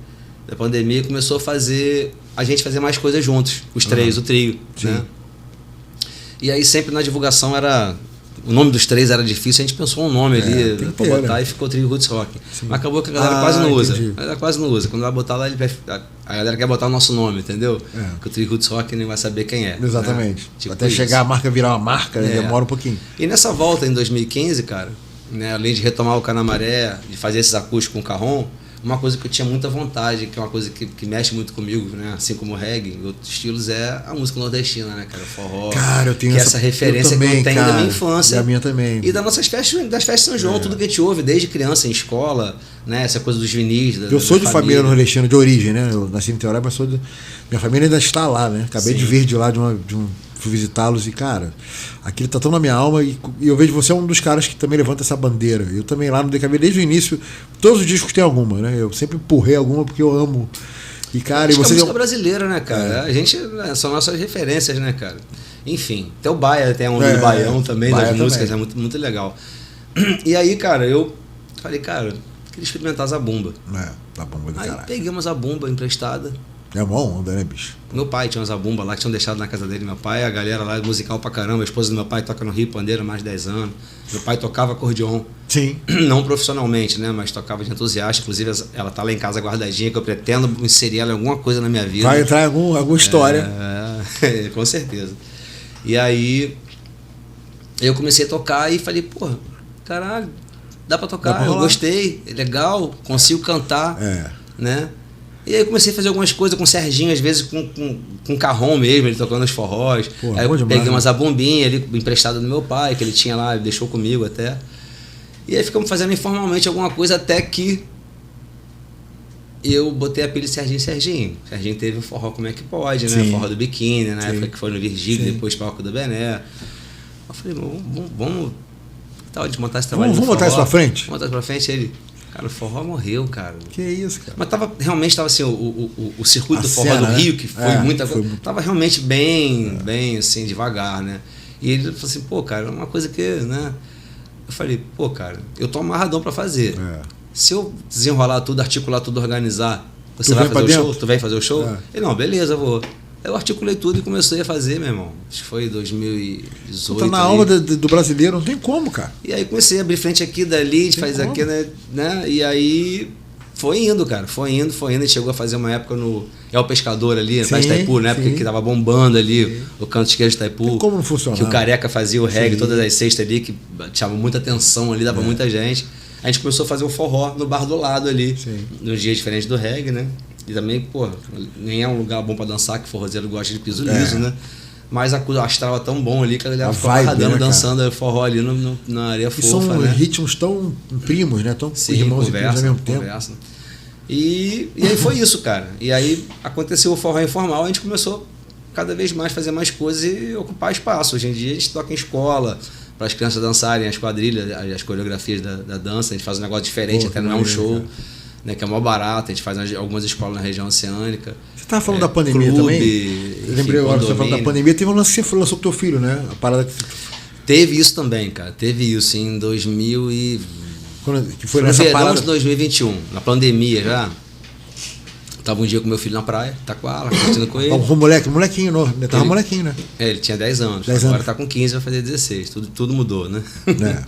Da pandemia, começou a fazer... A gente fazer mais coisas juntos. Os três, o trio. Sim. Né? E aí sempre na divulgação era... O nome dos três era difícil, a gente pensou um nome ali tem que pra ter, botar né? e ficou Trio Roots Rock. Sim. Mas acabou que a galera quase não usa. Entendi. A galera quase não usa. Quando vai botar lá, a galera quer botar o nosso nome, entendeu? É. Porque o Trio Roots Rock nem vai saber quem é. Exatamente. Né? Tipo Até isso. chegar a marca virar uma marca, né? É. Demora um pouquinho. E nessa volta em 2015, cara, né, além de retomar o Canamaré, de fazer esses acústicos com o Carrom, uma coisa que eu tinha muita vontade, que é uma coisa que mexe muito comigo, né? Assim como o reggae e outros estilos, é a música nordestina, né, cara? O forró. Cara, eu tenho que é essa referência também, que eu tenho cara, da minha infância. E a minha também. E das nossas festas, das festas de São João, tudo que a gente ouve, desde criança, em escola, né? Essa coisa dos vinis. Eu sou de família nordestina de origem, né? Eu nasci em Teoré, mas sou de... Minha família ainda está lá, né? Acabei de vir de lá, fui visitá-los e, cara, aquilo tá tão na minha alma e eu vejo você é um dos caras que também levanta essa bandeira. Eu também lá no DKB, desde o início, todos os discos tem alguma, né? Eu sempre empurrei alguma porque eu amo. E, cara, Acho e você... que a música brasileira, né, cara? A gente, são nossas referências, né, cara? Enfim, até o Baia tem um do Baião também, Baia das músicas, também. é muito, muito legal. E aí, cara, eu falei, cara, queria experimentar a zabumba. Tá bom, do Aí caralho. peguei uma zabumba emprestada. É uma onda, né, bicho? Meu pai tinha uma zabumba lá que tinham deixado na casa dele. Meu pai, a galera lá, musical pra caramba. A esposa do meu pai toca no Rio Pandeiro há mais de 10 anos. Meu pai tocava acordeon. Sim. Não profissionalmente, né? Mas tocava de entusiasta. Inclusive, ela tá lá em casa guardadinha, que eu pretendo inserir ela em alguma coisa na minha vida. Vai entrar em alguma história. Com certeza. E aí, eu comecei a tocar e falei, porra, caralho, dá pra tocar, Dá pra eu rolar. gostei, é legal, consigo cantar, É. né? E aí eu comecei a fazer algumas coisas com o Serginho, às vezes com Carrom mesmo, ele tocando os forrós. Pô, aí bom eu demais, peguei né? uma zabumbinha ali emprestada do meu pai, que ele tinha lá, ele deixou comigo até. E aí ficamos fazendo informalmente alguma coisa até que eu botei a pilha de Serginho. Serginho teve o forró Como É Que Pode, né? Sim. O forró do biquíni, na Sim. época que foi no Virgílio, Sim. depois palco do Bené. Eu falei, vamos que tal de montar esse trabalho Vamos do botar isso forró? pra frente? Vamos botar isso pra frente. Ele, cara, o forró morreu, cara. Que isso, cara. Mas realmente estava assim, o circuito A do forró cena, do né? Rio, que foi É, muita foi coisa, muito- tava realmente bem assim, devagar, né? E ele falou assim, pô, cara, é uma coisa que, né? Eu falei, pô, cara, eu tô amarradão pra fazer. É. Se eu desenrolar tudo, articular tudo, organizar, você Tu vai vem pra fazer o show? dentro? Tu vem fazer o show? É. Ele, não, beleza, eu vou. Eu articulei tudo e comecei a fazer, meu irmão. Acho que foi 2018. Tá na ali. alma do brasileiro, não tem como, cara. E aí comecei a abrir frente aqui, dali, a gente Tem faz como. aqui, né? E aí foi indo, cara. Foi indo. A gente chegou a fazer uma época no El Pescador ali, na Praia de Sim, Itaipu, na época sim. que tava bombando ali o canto esquerdo de Itaipu. Tem como não funcionar. Que o Careca fazia o reggae Sim. todas as sextas ali, que chamava muita atenção ali, dava muita gente. A gente começou a fazer o forró no bar do lado ali, Sim. nos dias diferentes do reggae, né? E também, pô, nem é um lugar bom pra dançar, que forrozeiro gosta de piso liso, né? Mas o astral é tão bom ali que a galera A ficou vibe, amarradando, né, cara? dançando forró ali na areia E fofa, são né? ritmos tão primos, né? Tão Sim, irmãos e primos ao mesmo tempo. conversa. E aí foi isso, cara. E aí aconteceu o forró informal, a gente começou cada vez mais a fazer mais coisas e ocupar espaço. Hoje em dia a gente toca em escola, para as crianças dançarem as quadrilhas, as coreografias da dança, a gente faz um negócio diferente, Pô, até que não é um maneiro, show, cara. né, que é mó barato, a gente faz algumas escolas na região oceânica. Você tava falando da pandemia clube, também? enfim, Eu lembrei agora, você tá falando da condomínio. pandemia, teve um lance que você lançou com teu filho, né? A parada que Teve isso também, cara. Teve isso em 2000 e... que foi no nessa verão parada. de 2021, na pandemia já. Tava um dia com meu filho na praia, Taquara, curtindo com ele. O molequinho, não, né? Tava Ele- molequinho, né? Ele tinha 10 anos, 10 agora anos. tá com 15, vai fazer 16. Tudo mudou, né? É.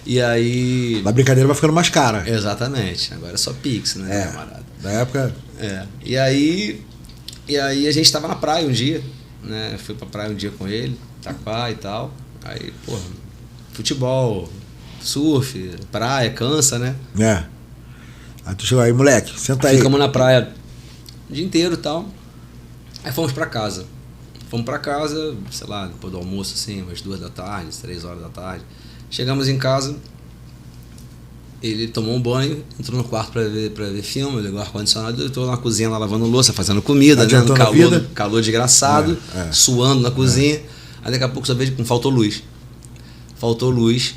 E aí. A brincadeira vai ficando mais cara. Exatamente, agora é só Pix, né, É. camarada? Na época. É. E aí a gente tava na praia um dia, né? Eu fui pra praia um dia com ele, Taquá e tal. Aí, porra, futebol, surf, praia, cansa, né? É. Aí tu chegou aí, moleque, senta aí. Ficamos na praia o dia inteiro e tal. Aí fomos pra casa. Fomos pra casa, sei lá, depois do almoço, assim, umas 2 da tarde, 3 horas da tarde. Chegamos em casa, ele tomou um banho, entrou no quarto pra ver filme, ligou o ar-condicionado, eu tô na cozinha lá lavando louça, fazendo comida, né? Adiantando a vida. Calor desgraçado, É. suando na cozinha. Aí daqui a pouco só vejo que faltou luz. Faltou luz.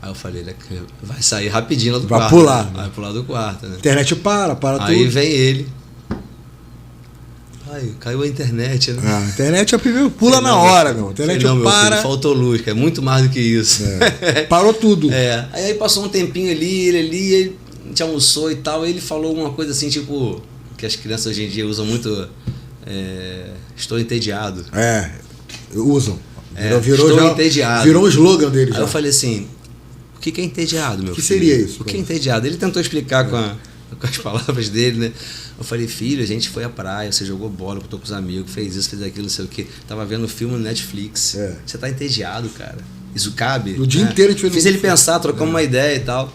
Aí eu falei, né, que vai sair rapidinho lá do Vai quarto. pular. Né? Vai pular do quarto, né? Internet para Aí tudo. vem ele. caralho, caiu a internet, né? A internet é o primeiro, pula na hora, meu. A internet não, meu para. filho, faltou luz, que é muito mais do que isso. Parou tudo. Aí passou um tempinho ali, ele a gente almoçou e tal, e ele falou uma coisa assim, tipo, que as crianças hoje em dia usam muito, estou entediado. Usam. Estou entediado. Virou um slogan deles. Aí eu falei assim, o que é entediado, meu filho? O que seria isso? O que é entediado? Ele tentou explicar com as palavras dele, né? Eu falei, filho, a gente foi à praia, você jogou bola, botou com os amigos, fez isso, fez aquilo, não sei o quê. Tava vendo filme no Netflix. Você tá entediado, cara. Isso cabe? O dia inteiro a gente fez. Fiz ele pensar, trocamos uma ideia e tal.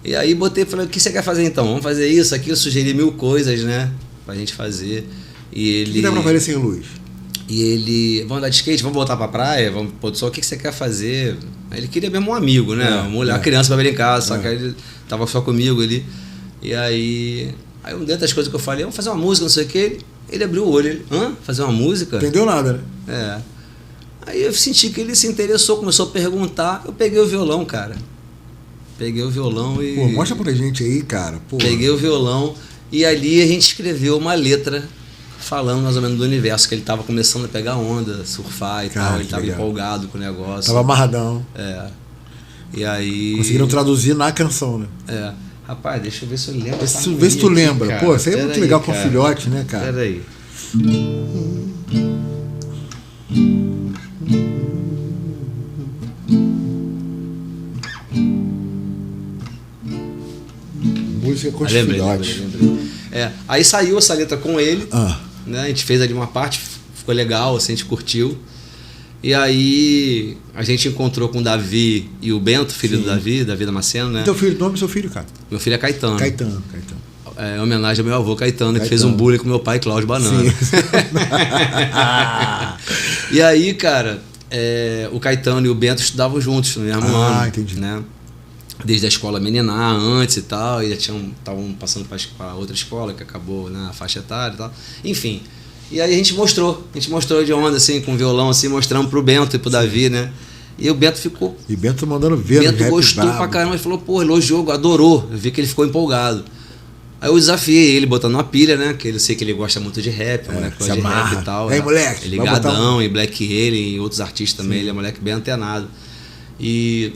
E aí botei, falei, o que você quer fazer então? Vamos fazer isso, aquilo, sugeri 1000 coisas, né? Pra gente fazer. E ele... O que dá pra fazer sem luz? E ele, vamos andar de skate, vamos voltar pra praia, vamos pôr do sol, o que você quer fazer? Aí ele queria mesmo um amigo, né? Uma criança pra brincar, só que aí ele tava só comigo ali. E aí dentro das coisas que eu falei, vamos fazer uma música, não sei o que, ele abriu o olho, ele, fazer uma música? Entendeu nada, né? Aí eu senti que ele se interessou, começou a perguntar, eu peguei o violão, cara. Peguei o violão e... Pô, mostra pra gente aí, cara. Pô. Peguei o violão e ali a gente escreveu uma letra falando mais ou menos do universo, que ele tava começando a pegar onda, surfar e tal, ele tava empolgado com o negócio. Tava amarradão. E aí... Conseguiram traduzir na canção, né? Rapaz, deixa eu ver se eu lembro. Vê se tu lembra. Cara. Pô, isso aí é muito legal com o filhote, né, cara? Pera aí. Música com os filhotes. Aí saiu essa letra com ele, né? A gente fez ali uma parte, ficou legal, assim, a gente curtiu. E aí a gente encontrou com o Davi e o Bento, filho do Davi Damasceno, né? Teu filho, o nome do seu filho, cara? Meu filho é Caetano. Caetano. Em homenagem ao meu avô Caetano, que fez um bullying com meu pai, Cláudio Banana. E aí, cara, o Caetano e o Bento estudavam juntos no mesmo ano. Entendi. Né? Desde a escola Meniná, antes e tal, e já estavam passando para outra escola, que acabou na faixa etária e tal. Enfim. E aí a gente mostrou de onda, assim, com violão, assim, mostramos pro Bento e pro Davi, né? E o Bento ficou... E Bento mandando ver. Bento gostou pra caramba, ele falou, pô, elogiou, adorou. Eu vi que ele ficou empolgado. Aí eu desafiei ele, botando uma pilha, né? Que eu sei que ele gosta muito de rap, moleque gosta de rap e tal. Aí, moleque, ele Gadão, e Black Alien, e outros artistas também, ele é moleque bem antenado. E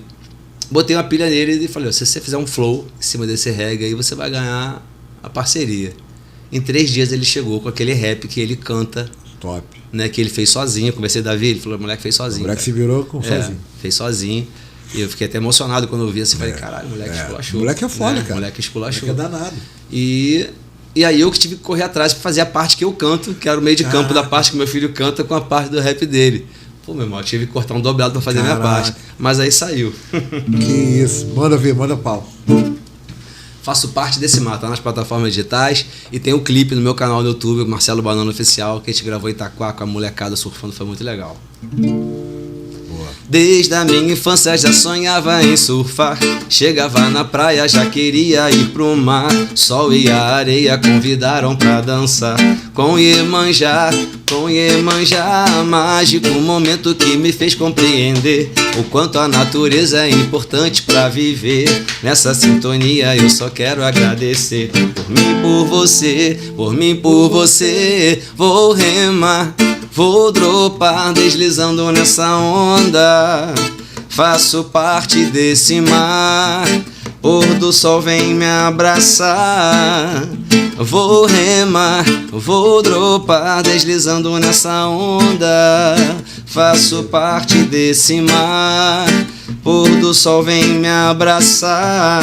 botei uma pilha nele e falei, se você fizer um flow em cima desse reggae aí, você vai ganhar a parceria. Em 3 dias ele chegou com aquele rap que ele canta. Top. Né, que ele fez sozinho. Conversei com o Davi, ele falou, o moleque fez sozinho. O moleque se virou sozinho. Fez sozinho. E eu fiquei até emocionado quando eu vi assim. Falei, caralho, o moleque esculachou. O moleque é foda, né? cara. O moleque esculachou. O moleque é danado. E aí eu que tive que correr atrás pra fazer a parte que eu canto, que era o meio de campo da parte que meu filho canta com a parte do rap dele. Pô, meu irmão, eu tive que cortar um dobrado pra fazer a minha parte. Mas aí saiu. Que isso. Manda ver, manda pau. Faço parte desse mar, tá nas plataformas digitais e tem um clipe no meu canal no YouTube, Marcelo Banana Oficial, que a gente gravou em Itaquá com a molecada surfando, foi muito legal. Desde a minha infância já sonhava em surfar. Chegava na praia, já queria ir pro mar. Sol e a areia convidaram pra dançar. Com Iemanjá, mágico momento que me fez compreender o quanto a natureza é importante pra viver. Nessa sintonia eu só quero agradecer. Por mim, por você, por mim, por você. Vou remar, vou dropar, deslizando nessa onda. Faço parte desse mar. Pôr do sol vem me abraçar. Vou remar, vou dropar, deslizando nessa onda. Faço parte desse mar. Pôr do sol vem me abraçar.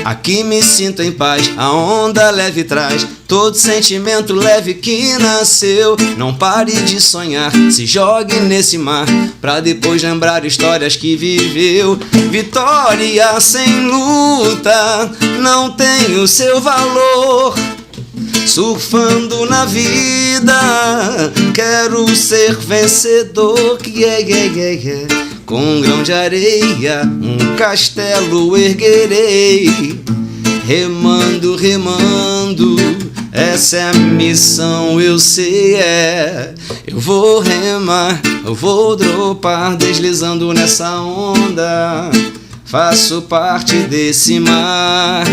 Aqui me sinto em paz, a onda leve traz todo sentimento leve que nasceu. Não pare de sonhar, se jogue nesse mar, pra depois lembrar histórias que viveu. Vitória sem luta não tem o seu valor. Surfando na vida, quero ser vencedor. Com um grão de areia, um castelo erguerei. Remando, remando, essa é a missão, eu sei, Eu vou remar, eu vou dropar, deslizando nessa onda. Faço parte desse mar.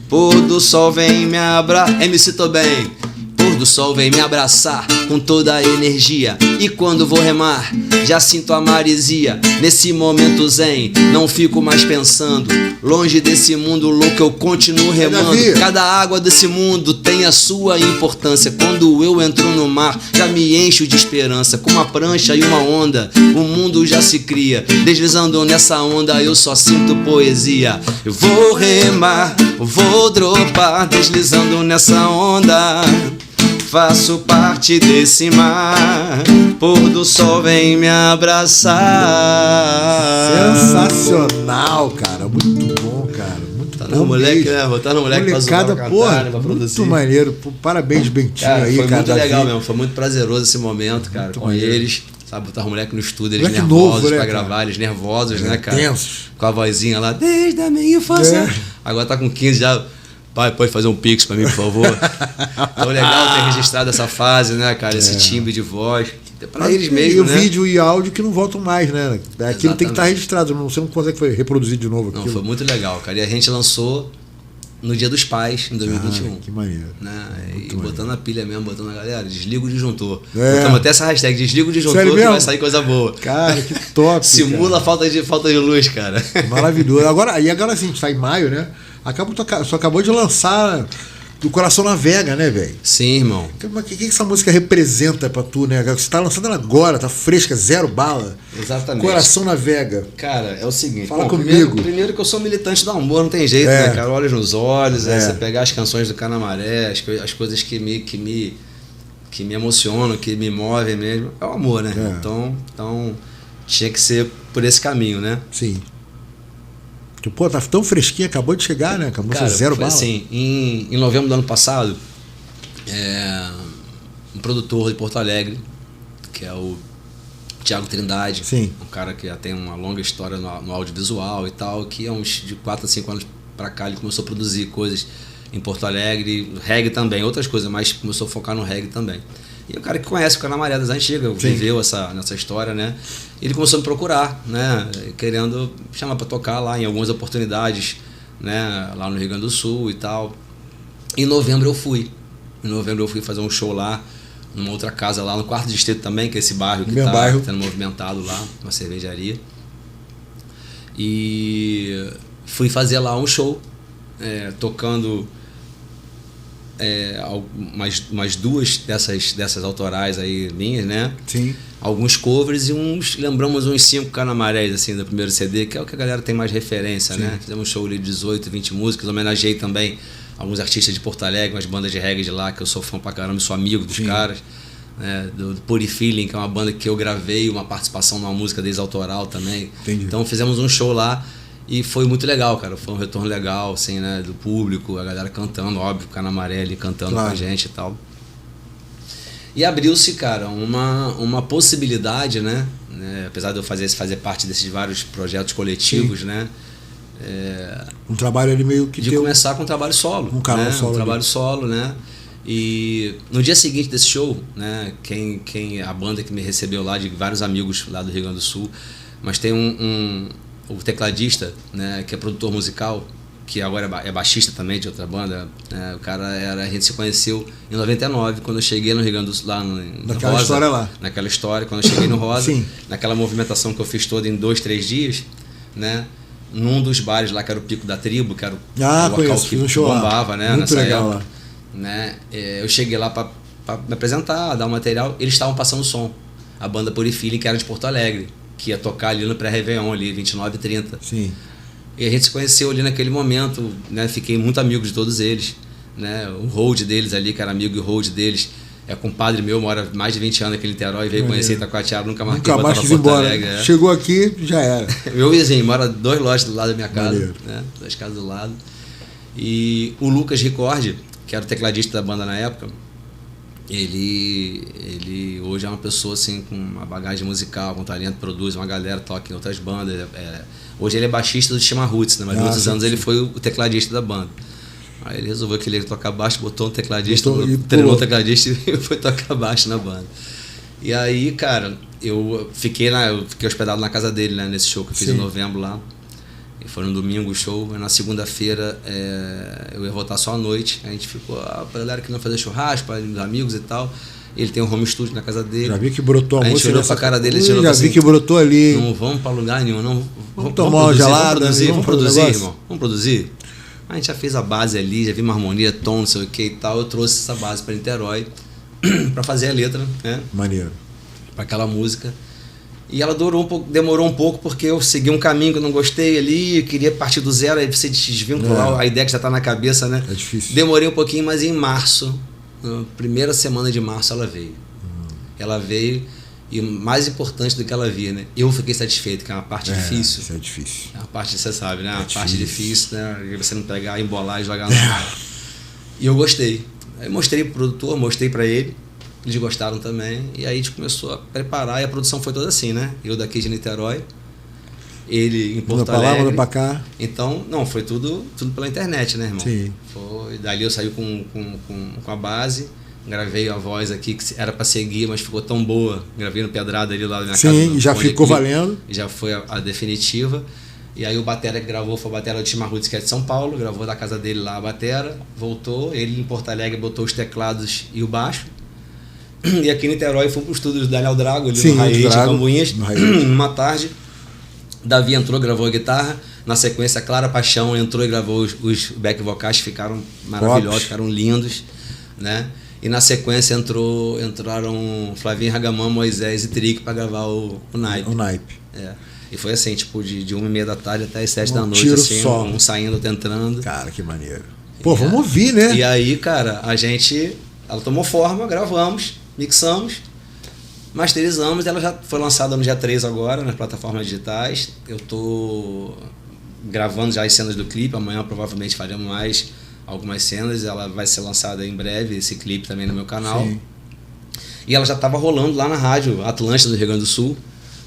Pôr do sol vem me abraçar. MC Tô Bem. Pôr pôr do sol vem me abraçar com toda a energia. E quando vou remar, já sinto a maresia. Nesse momento zen, não fico mais pensando. Longe desse mundo louco eu continuo remando. Cada água desse mundo tem a sua importância. Quando eu entro no mar, já me encho de esperança. Com uma prancha e uma onda, o mundo já se cria. Deslizando nessa onda eu só sinto poesia. Eu vou remar, vou dropar, deslizando nessa onda. Faço parte desse mar, pôr do sol vem me abraçar. Sensacional, cara. Muito bom, cara. Muito Tá bom. no moleque, né? Botar no moleque pra zoar, Molecada, pra porra, cantar, né? Pra produzir. muito maneiro. Pô, parabéns, Bentinho, Cara, aí, foi cara. muito legal Davi. mesmo, foi muito prazeroso esse momento, cara, Muito com maneiro. eles. Sabe, botar o moleque no estúdio, eles Moleque nervosos novo, né, pra cara? gravar, eles nervosos, né, cara? Tensos. Com a vozinha lá, desde a minha infância. É. Agora tá com 15 já. Pai, pode fazer um pix pra mim, por favor? Então legal ter registrado essa fase, né, cara? Esse timbre de voz. Pra eles E mesmo, o né? vídeo e áudio que não voltam mais, né? Aquilo tem que estar Exatamente. registrado, você não consegue reproduzir de novo Não, aquilo. foi muito legal, cara. E a gente lançou no Dia dos Pais, em 2021. Que maneiro. Né? Muito E maneiro. botando a pilha mesmo, botando a galera, desliga o disjuntor. É. Botamos até essa hashtag, desliga o disjuntor, Sério que mesmo? vai sair coisa boa. Cara, que top. Simula a falta de luz, cara. cara. Maravilhoso. Agora assim, a gente tá em maio, né? Só acabou de lançar Do Coração Navega, né, velho? Sim, irmão. O que essa música representa pra tu, né? Você tá lançando ela agora, tá fresca, zero bala. Exatamente. Coração Navega. Cara, é o seguinte. Fala bom, comigo. Primeiro que eu sou militante do amor, não tem jeito, É. né, cara? Olhos nos olhos, É. você pegar as canções do Canamaré, as coisas que me emocionam, que me movem mesmo, é o amor, né? É. Então tinha que ser por esse caminho, né? Sim. Pô, tá tão fresquinha, acabou de chegar, né? Acabou de Cara, zero foi bala. assim, em novembro do ano passado, um produtor de Porto Alegre, que é o Thiago Trindade, Sim. um cara que já tem uma longa história no audiovisual e tal, que há uns de 4 a 5 anos pra cá ele começou a produzir coisas em Porto Alegre, reggae também, outras coisas, mas começou a focar no reggae também. E é um cara que conhece o Canamaré das antigas, Sim. viveu nessa história, né? E ele começou a me procurar, né? Querendo chamar para tocar lá em algumas oportunidades, né? Lá no Rio Grande do Sul e tal. Em novembro eu fui. Em novembro eu fui fazer um show lá, numa outra casa lá, no 4º Distrito também, que é esse bairro que Meu tá bairro. sendo movimentado lá, uma cervejaria. E fui fazer lá um show, tocando umas duas dessas autorais aí minhas, né? Sim. Alguns covers e lembramos uns 5 Canamarés assim do primeiro CD, que é o que a galera tem mais referência, Sim. né? Fizemos um show ali de 18, 20 músicas, homenageei também alguns artistas de Porto Alegre, umas bandas de reggae de lá, que eu sou fã pra caramba, sou amigo dos Sim. caras, né? Do Puri Feeling, que é uma banda que eu gravei uma participação numa música deles autoral também. Entendi. Então fizemos um show lá e foi muito legal, cara. Foi um retorno legal, assim, né? Do público, a galera cantando, óbvio, o Canamaré ali cantando Claro. com a gente e tal. E abriu-se, cara, uma possibilidade, né? Apesar de eu fazer parte desses vários projetos coletivos, né? Um trabalho ali meio que De teu. começar com um trabalho solo. Um canal né? solo Um trabalho ali. solo, né? E no dia seguinte desse show, né? A banda que me recebeu lá, de vários amigos lá do Rio Grande do Sul, mas tem o tecladista, né? Que é produtor musical, que agora é baixista também de outra banda, né? O cara a gente se conheceu em 99, quando eu cheguei no Rio Grande do Sul, lá no Naquela Rosa, história lá. Naquela história, quando eu cheguei no Rosa, Sim. naquela movimentação que eu fiz toda em 2, 3 dias, né? Num dos bares lá, que era o Pico da Tribo, que era o local Conheço, que fiz um show bombava, lá. né? Muito nessa legal época, né? Eu cheguei lá para me apresentar, dar um material, eles estavam passando som. A banda Puri Feeling, que era de Porto Alegre, que ia tocar ali no pré-Réveillon, ali, 29 e 30. Sim. E a gente se conheceu ali naquele momento, né? Fiquei muito amigo de todos eles, né? O hold deles ali, que era amigo e hold deles, é compadre meu, mora mais de 20 anos aqui em Niterói, veio conhecer Itacoatiara, nunca marquei Nunca mais pra quis Porto embora. Alegre. Chegou aqui, já era. Meu vizinho, mora 2 lojas do lado da minha casa, Maneiro. né? 2 casas do lado. E o Lucas Ricordi, que era o tecladista da banda na época, ele hoje é uma pessoa assim com uma bagagem musical, com talento, produz uma galera, toca em outras bandas. Hoje ele é baixista do Chama Roots, né? Mas muitos sim, anos sim. ele foi o tecladista da banda. Aí ele resolveu que ele ia tocar baixo, botou um tecladista, E treinou pulou. o tecladista e foi tocar baixo na banda. E aí, cara, eu fiquei hospedado na casa dele, né, nesse show que eu fiz Sim. em novembro lá. E foi no domingo o show, na segunda-feira eu ia voltar só à noite. A gente ficou, pra galera que não fazer churrasco, para os amigos e tal. Ele tem um home studio na casa dele. Já vi que brotou a música. A gente olhou pra cara dele e já vi assim, que brotou ali. Não vamos pra lugar nenhum, não. Vamos tomar uma gelada. Vamos produzir, irmão. Vamos produzir. A gente já fez a base ali, já vi uma harmonia, tom, não sei o que e tal. Eu trouxe essa base pra Niterói pra fazer a letra, né? Maneiro. Pra aquela música. E ela demorou um pouco porque eu segui um caminho que eu não gostei ali, eu queria partir do zero, aí você desvincular a ideia que já tá na cabeça, né? É difícil. Demorei um pouquinho, mas em março, na primeira semana de março, ela veio. Ela veio, e mais importante do que ela via, né? Eu fiquei satisfeito, que é uma parte difícil. Isso é difícil. É uma parte, você sabe, né? Uma parte difícil, né? Você não pegar, embolar e jogar na E eu gostei. Aí mostrei pro produtor, mostrei pra ele. Eles gostaram também, e aí a gente começou a preparar, e a produção foi toda assim, né? Eu daqui de Niterói, ele em Porto Alegre. Manda pra cá. Então, não, foi tudo pela internet, né, irmão? Sim. Dali eu saí com a base, gravei a voz aqui, que era pra seguir, mas ficou tão boa, gravei no Pedrada ali lá na minha casa. Sim, já ficou valendo. Já foi a definitiva. E aí o batera que gravou foi o batera do Tim Marrutz, que é de São Paulo, gravou da casa dele lá a batera, voltou, ele em Porto Alegre botou os teclados e o baixo. E aqui em Niterói fui pro estúdio do Daniel Drago, ali no Raiz, em Cambuinhas, numa tarde. Davi entrou, gravou a guitarra. Na sequência, Clara Paixão entrou e gravou os back vocais, ficaram maravilhosos, ficaram lindos, né? E na sequência entraram Flavinho Ragamã, Moisés e Trick para gravar o Naipe. O Naipe. E foi assim, tipo, de 1h30 da tarde até as 7 da noite, assim, um saindo, outro entrando. Cara, que maneiro. Pô, vamos ouvir, né? E aí, cara, ela tomou forma, gravamos, mixamos, masterizamos, ela já foi lançada no dia 3 agora, nas plataformas digitais. Eu tô gravando já as cenas do clipe, amanhã provavelmente faremos mais algumas cenas, ela vai ser lançada em breve, esse clipe também no meu canal. Sim. E ela já estava rolando lá na rádio Atlântida do Rio Grande do Sul,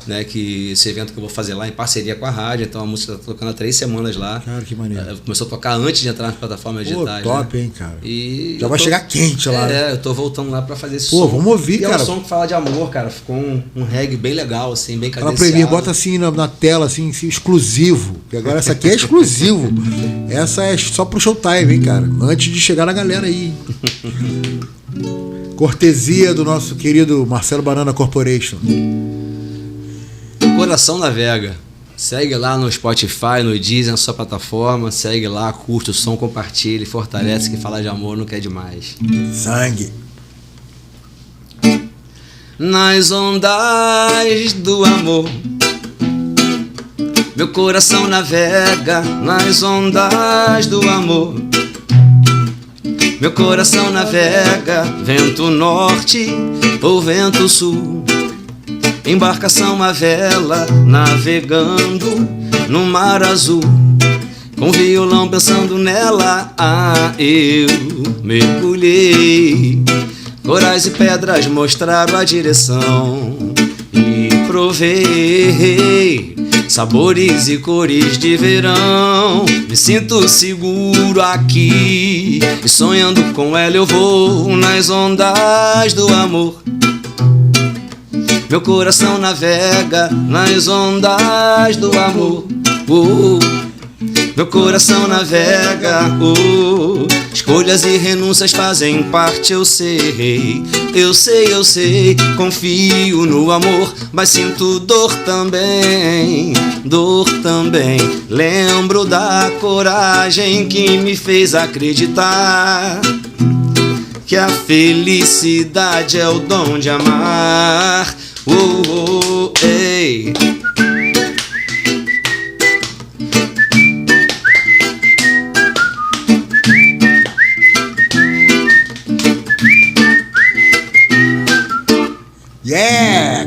né, que esse evento que eu vou fazer lá em parceria com a rádio, então a música está tocando há 3 semanas lá. Cara, que maneiro. Começou a tocar antes de entrar nas plataformas digitais. Top, né? Hein, cara. E já vai chegar quente lá. Eu tô voltando lá para fazer esse som. Pô, vamos ouvir, cara. É um som que fala de amor, cara. Ficou um reggae bem legal, assim, bem cadenciado. Fala pra mim, bota assim na tela, assim, exclusivo. Porque agora essa aqui é exclusivo. Essa é só pro Showtime, hein, cara. Antes de chegar na galera aí. Cortesia do nosso querido Marcelo Banana Corporation. Coração Navega. Segue lá no Spotify, no Deezer, na sua plataforma. Segue lá, curte o som, compartilhe, fortalece, que falar de amor não quer demais. Sangue. Nas ondas do amor, meu coração navega. Nas ondas do amor, meu coração navega. Vento norte ou vento sul, embarcação, uma vela, navegando no mar azul. Com violão pensando nela, eu mergulhei. Corais e pedras mostraram a direção e provei sabores e cores de verão. Me sinto seguro aqui e sonhando com ela eu vou nas ondas do amor. Meu coração navega nas ondas do amor. Meu coração navega. Escolhas e renúncias fazem parte, eu sei. Eu sei, eu sei. Confio no amor, mas sinto dor também. Dor também. Lembro da coragem que me fez acreditar que a felicidade é o dom de amar. Ei.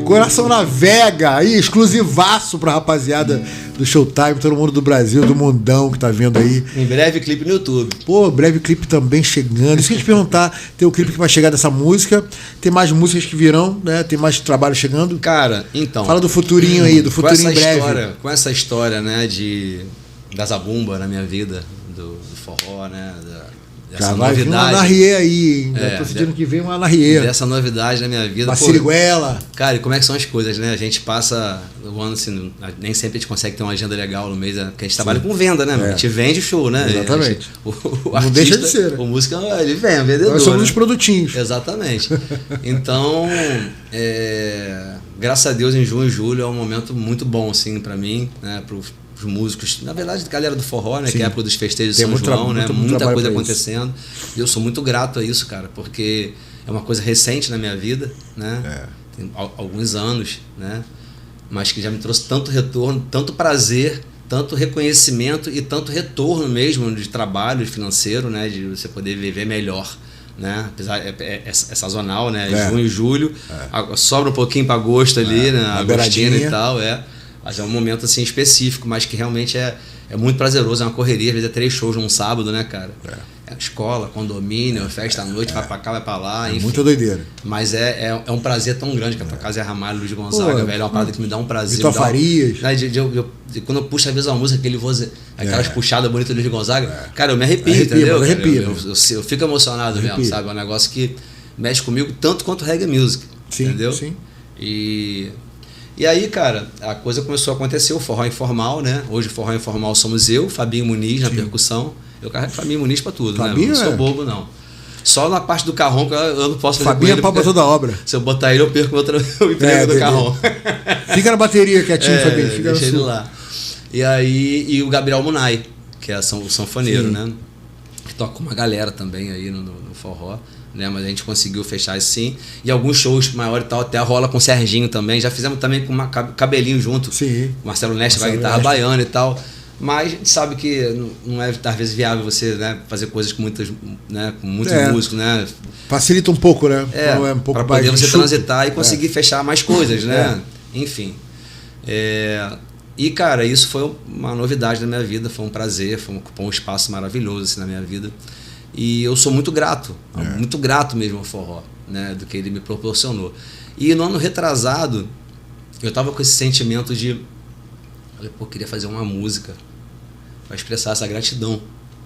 Coração Navega, aí, exclusivaço pra rapaziada do Showtime, todo mundo do Brasil, do mundão que tá vendo aí. Em breve clipe no YouTube. Pô, breve clipe também chegando. Isso que eu ia te perguntar, tem o clipe que vai chegar dessa música, tem mais músicas que virão, né? Tem mais trabalho chegando. Cara, então. Fala do futurinho aí, do futurinho em breve. Com essa história, né, da zabumba na minha vida, do forró, né, dessa vai vir uma novidade. anarriê aí, hein? Já É, tô sentindo que vem uma anarriê. Dessa novidade na minha vida. Uma Pô, siriguela. cara, e como é que são as coisas, né? A gente passa o ano assim, nem sempre a gente consegue ter uma agenda legal no mês, porque a gente trabalha com venda, né? A gente vende show, né? Exatamente. O Não deixa de ser, né? O músico, ele vem, é vendedor. Nós somos né? os produtinhos. Exatamente. Então, graças a Deus, em junho e julho é um momento muito bom, assim, pra mim, né? Pros músicos, na verdade, galera do forró, né? Sim. Que é a época dos festejos de Tem São muito João, né? muito Muita trabalho coisa pra acontecendo. E eu sou muito grato a isso, cara, porque é uma coisa recente na minha vida, né? Tem alguns anos, né? Mas que já me trouxe tanto retorno, tanto prazer, tanto reconhecimento e tanto retorno mesmo de trabalho financeiro, né? De você poder viver melhor, né? Apesar é sazonal, né? Junho e julho, sobra um pouquinho para agosto ali, né? Agostina e tal, mas é um momento assim específico, mas que realmente é muito prazeroso, é uma correria, às vezes é 3 shows num sábado, né, cara? É escola, condomínio, festa à noite, vai pra cá, vai pra lá, enfim. Muita doideira. Mas é um prazer tão grande, que a tua casa é Ramalho, Luiz Gonzaga, velho, é uma parada que me dá um prazer. Vitor Farias. Quando eu puxo às vezes uma música, aquelas puxadas bonitas do Luiz Gonzaga, cara, eu me arrepio, entendeu? Eu fico emocionado mesmo, sabe? É um negócio que mexe comigo tanto quanto reggae music, entendeu? Sim. E aí, cara, a coisa começou a acontecer, o forró informal, né? Hoje o forró informal somos eu, Fabinho Muniz na percussão. Eu carrego Fabinho Muniz pra tudo, Fabinho, né? Eu não sou bobo, não. Só na parte do carrom que eu não posso fazer Fabinho com ele, é pau pra toda obra. se eu botar ele, eu perco o emprego do carrom. Fica na bateria quietinho, Fabinho. Fica deixa ele lá. E aí, e o Gabriel Munay, que é o sanfoneiro, né? Que toca com uma galera também aí no forró. Né, mas a gente conseguiu fechar isso sim. E alguns shows maiores e tal, até rola com o Serginho também. Já fizemos também com Cabelinho junto. Sim. Marcelo Neste com a guitarra baiana e tal. Mas a gente sabe que não é às vezes viável você, né, fazer coisas com muitos músicos, né? Facilita um pouco, né? Um pouco para poder você transitar e conseguir fechar mais coisas, né? Enfim. E, cara, isso foi uma novidade na minha vida, foi um prazer, foi um espaço maravilhoso assim, na minha vida. E eu sou muito grato mesmo ao forró, né, do que ele me proporcionou. E no ano retrasado, eu tava com esse sentimento de, queria fazer uma música para expressar essa gratidão,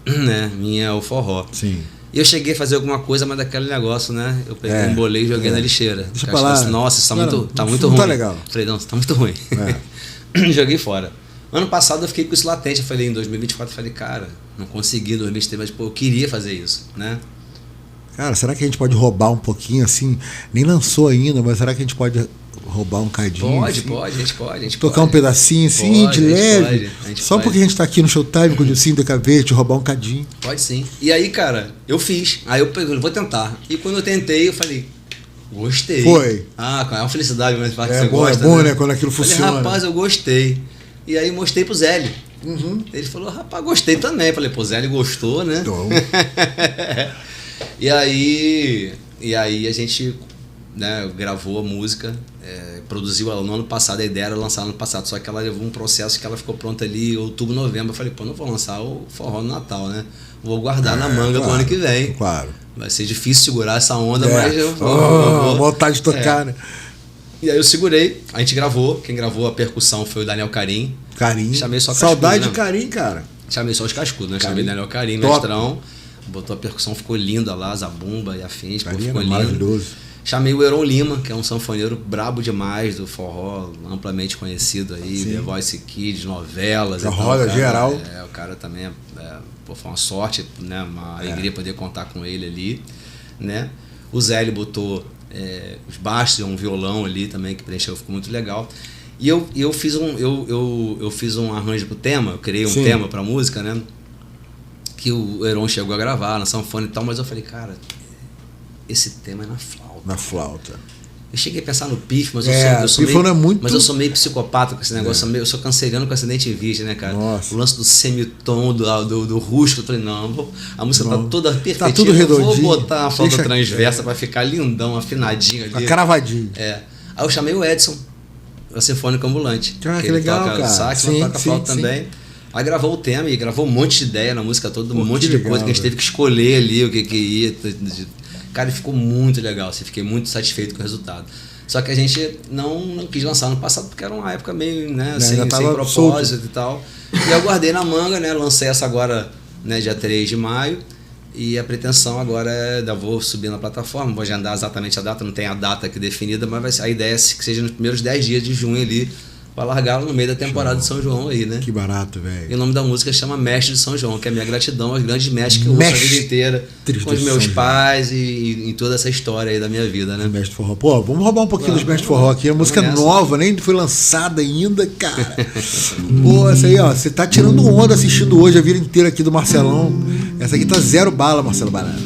né, minha ao forró. Sim. E eu cheguei a fazer alguma coisa, mas daquele negócio, né, eu peguei, embolei e joguei na lixeira. Deixa pra lá. Assim, nossa, isso tá muito não ruim. Tá legal. Falei, não, isso tá muito ruim. Joguei fora. Ano passado eu fiquei com isso latente, eu falei, em 2024, eu falei, cara, não consegui em 2023, mas eu queria fazer isso, né? Cara, será que a gente pode roubar um pouquinho assim? Nem lançou ainda, mas será que a gente pode roubar um cadinho? Pode, assim? a gente pode. Tocar um pedacinho assim, de leve. Só porque a gente tá aqui no Showtime com o Dilcinho DKV, roubar um cadinho. Pode sim. E aí, cara, eu fiz. Aí eu peguei, vou tentar. E quando eu tentei, eu falei, gostei. Foi. É uma felicidade, mas que você bom, gosta, é bom, né? Quando aquilo funciona. Falei, rapaz, eu gostei. E aí mostrei pro Zélio. Ele falou, rapaz, gostei também. Falei, pô, Zélio gostou, né? E aí a gente, né, gravou a música, produziu ela no ano passado, a ideia era lançar no ano passado, só que ela levou um processo que ela ficou pronta ali em outubro, novembro. Eu falei, pô, não vou lançar o forró no Natal, né? Vou guardar na manga pro ano que vem. Claro. Vai ser difícil segurar essa onda, mas eu vou. Vontade de tocar, né? E aí eu segurei, a gente gravou, quem gravou a percussão foi o Daniel Carim. Chamei só cascudo, saudade né? de Carim, cara. Chamei só os cascudos, né? Carim. Chamei Daniel Carim, mestrão. Botou a percussão, ficou linda lá, zabumba e afins, pô, ficou lindo. Maravilhoso. Chamei o Heron Lima, que é um sanfoneiro brabo demais do forró, amplamente conhecido aí, The Voice Kids, novelas. A roda geral. O cara também foi uma sorte, né? Uma alegria poder contar com ele ali, né? O Zélio botou os baixos e um violão ali também, que preencheu, ficou muito legal. E eu fiz um arranjo pro tema, eu criei um tema pra música, né? Que o Heron chegou a gravar na sanfona e tal, mas eu falei, cara, esse tema é na flauta. Na flauta. Eu cheguei a pensar no pif, mas eu sou meio, é muito... mas eu sou meio psicopata com esse negócio, eu sou canceriano com acidente em vista, né, cara? Nossa. O lance do semitom, do rústico, eu falei, não, a música tá toda perfeitinha, tá tudo redondinho. Vou botar uma flauta transversa pra ficar lindão, afinadinho ali. Cravadinho. Aí eu chamei o Edson, a Sinfônica Ambulante. Que legal, toca cara. sax, mas toca flauta também. Aí gravou o tema e gravou um monte de ideia na música toda, um monte de coisa que a gente teve que escolher ali, o que ia. Cara, ficou muito legal, assim, fiquei muito satisfeito com o resultado. Só que a gente não quis lançar no passado porque era uma época meio, né, sem propósito e tal. E eu guardei na manga, né, lancei essa agora, né, dia 3 de maio. E a pretensão agora é, eu vou subir na plataforma, vou agendar exatamente a data, não tem a data aqui definida, mas a ideia é que seja nos primeiros 10 dias de junho ali, para largar no meio da temporada de São João aí, né? Que barato, velho. E o nome da música chama Mestre de São João, que é a minha gratidão aos grandes mestres que eu ouço a vida inteira, com os meus pais e em toda essa história aí da minha vida, né? Mestre Forró. Pô, vamos roubar um pouquinho dos Mestre Forró aqui. A música nova, nem foi lançada ainda, cara. Pô, essa aí, ó, você tá tirando onda assistindo hoje a vida inteira aqui do Marcelão. Essa aqui tá 0 bala, Marcelo Banana.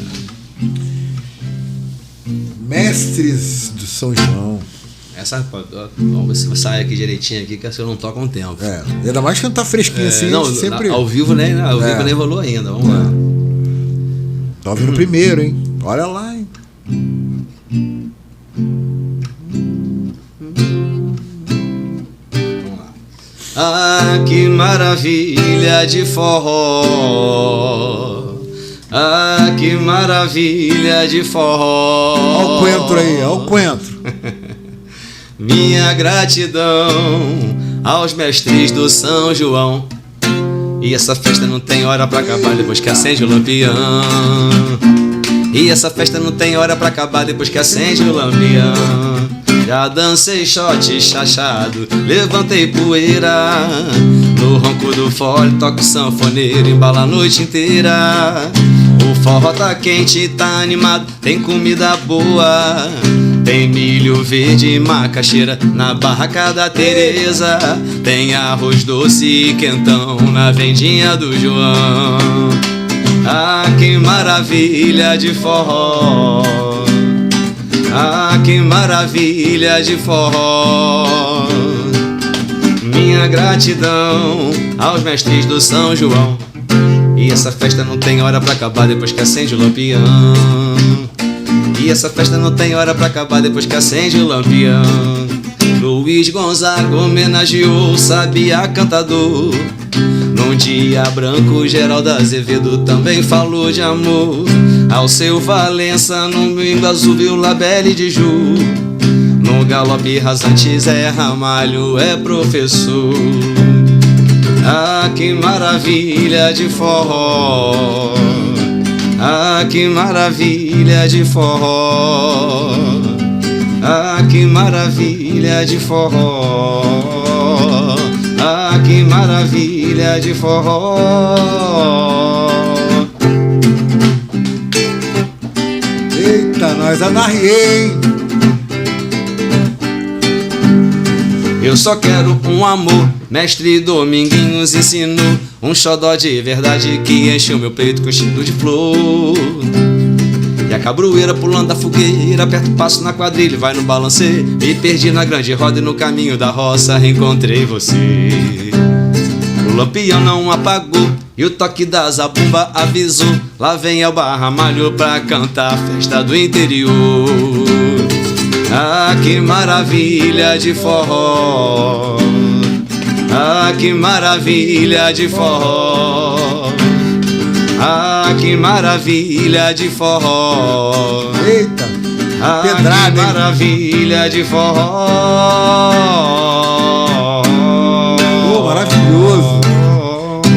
Mestres do São João. Essa, vamos ver se eu saio aqui direitinho aqui, que assim eu não toco há um tempo. Ainda mais que não tá fresquinho assim. Não, sempre... ao vivo, né? Ao vivo nem rolou ainda, vamos lá. Tá ouvindo primeiro, hein? Olha lá, hein? Vamos lá. Ah, que maravilha de forró. Ah, que maravilha de forró. Olha o coentro aí, olha o coentro. Minha gratidão aos mestres do São João. E essa festa não tem hora pra acabar depois que acende o lampião. E essa festa não tem hora pra acabar depois que acende o lampião. Já dancei shot chachado, levantei poeira. No ronco do fole toco sanfoneiro, embala a noite inteira. O forró tá quente, tá animado, tem comida boa. Tem milho verde e macaxeira na barraca da Tereza. Tem arroz doce e quentão na vendinha do João. Ah, que maravilha de forró. Ah, que maravilha de forró. Minha gratidão aos mestres do São João. E essa festa não tem hora pra acabar depois que acende o lampião. E essa festa não tem hora pra acabar depois que acende o lampião. Luiz Gonzaga homenageou o sabiá cantador. Num dia branco, Geraldo Azevedo também falou de amor. Ao seu Valença, no domingo azul, viu Labelle de Ju. No galope rasante, Zé Ramalho é professor. Ah, que maravilha de forró. Ah, que maravilha de forró. Ah, que maravilha de forró. Ah, que maravilha de forró. Eita, nós anarriei, hein? Eu só quero um amor, mestre Dominguinhos ensinou. Um xodó de verdade que enche o meu peito com cheiro de flor. E a cabroeira pulando da fogueira, aperta o passo na quadrilha, vai no balancê. Me perdi na grande roda e no caminho da roça reencontrei você. O lampião não apagou e o toque da zabumba avisou. Lá vem Elba Ramalho pra cantar a festa do interior. Ah, que maravilha de forró. Ah, que maravilha de forró. Ah, que maravilha de forró. Eita, ah, pedrada, que maravilha de forró. Pô, maravilhoso.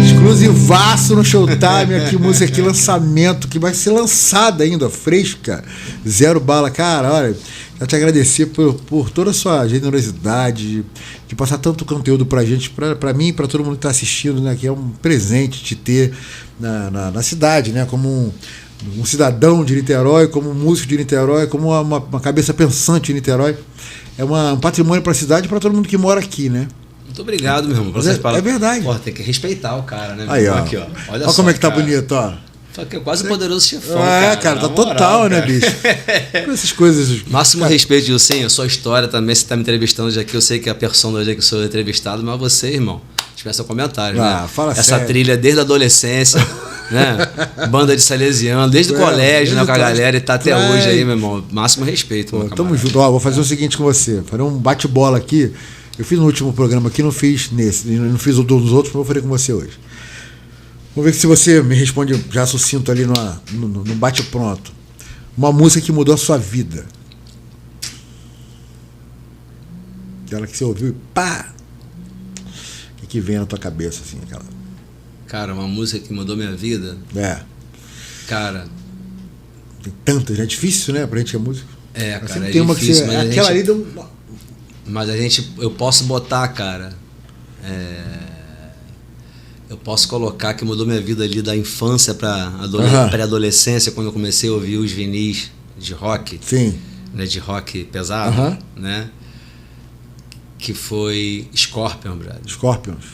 Exclusivaço no Showtime aqui, música aqui, lançamento, que vai ser lançada ainda, fresca. 0 bala, cara, olha. Quero te agradecer por toda a sua generosidade de passar tanto conteúdo pra gente, pra mim e pra todo mundo que tá assistindo, né? Que é um presente te ter na cidade, né? Como um cidadão de Niterói, como um músico de Niterói, como uma cabeça pensante de Niterói. É um patrimônio pra cidade e pra todo mundo que mora aqui, né? Muito obrigado, meu irmão. É verdade. Pô, tem que respeitar o cara, né? Aí, ó. Aqui, ó. Olha como é que tá bonito, ó. Que é quase o Poderoso Chefão, cara, tá total, né, bicho? Essas coisas. Máximo respeito, Gilcinho, a sua história também, você tá me entrevistando já aqui, eu sei que a persona hoje é que eu sou entrevistado, mas você, irmão, tivesse seu comentário, né? Fala essa sério. Trilha desde a adolescência, né? Banda de salesiano, desde o colégio, né, com a galera, e tá até hoje aí, meu irmão. Máximo respeito, meu tamo junto. Ó, vou fazer o seguinte com você, farei um bate-bola aqui. Eu fiz no último programa aqui, não fiz nesse, não fiz o dos outros, mas vou fazer com você hoje. Vamos ver se você me responde já sucinto ali no bate-pronto. Uma música que mudou a sua vida. Aquela que você ouviu e pá! O que vem na tua cabeça, assim? Aquela... Cara, uma música que mudou minha vida? É. Cara, Tem tantas, é difícil, né, pra gente que é músico. cara, Sempre é tem uma que difícil, você, mas aquela ali deu... Mas eu posso botar, cara. Eu posso colocar que mudou minha vida ali da infância pra pré-adolescência, quando eu comecei a ouvir os vinis de rock. Sim. Né, de rock pesado, né? Que foi Scorpion, brother. Scorpions.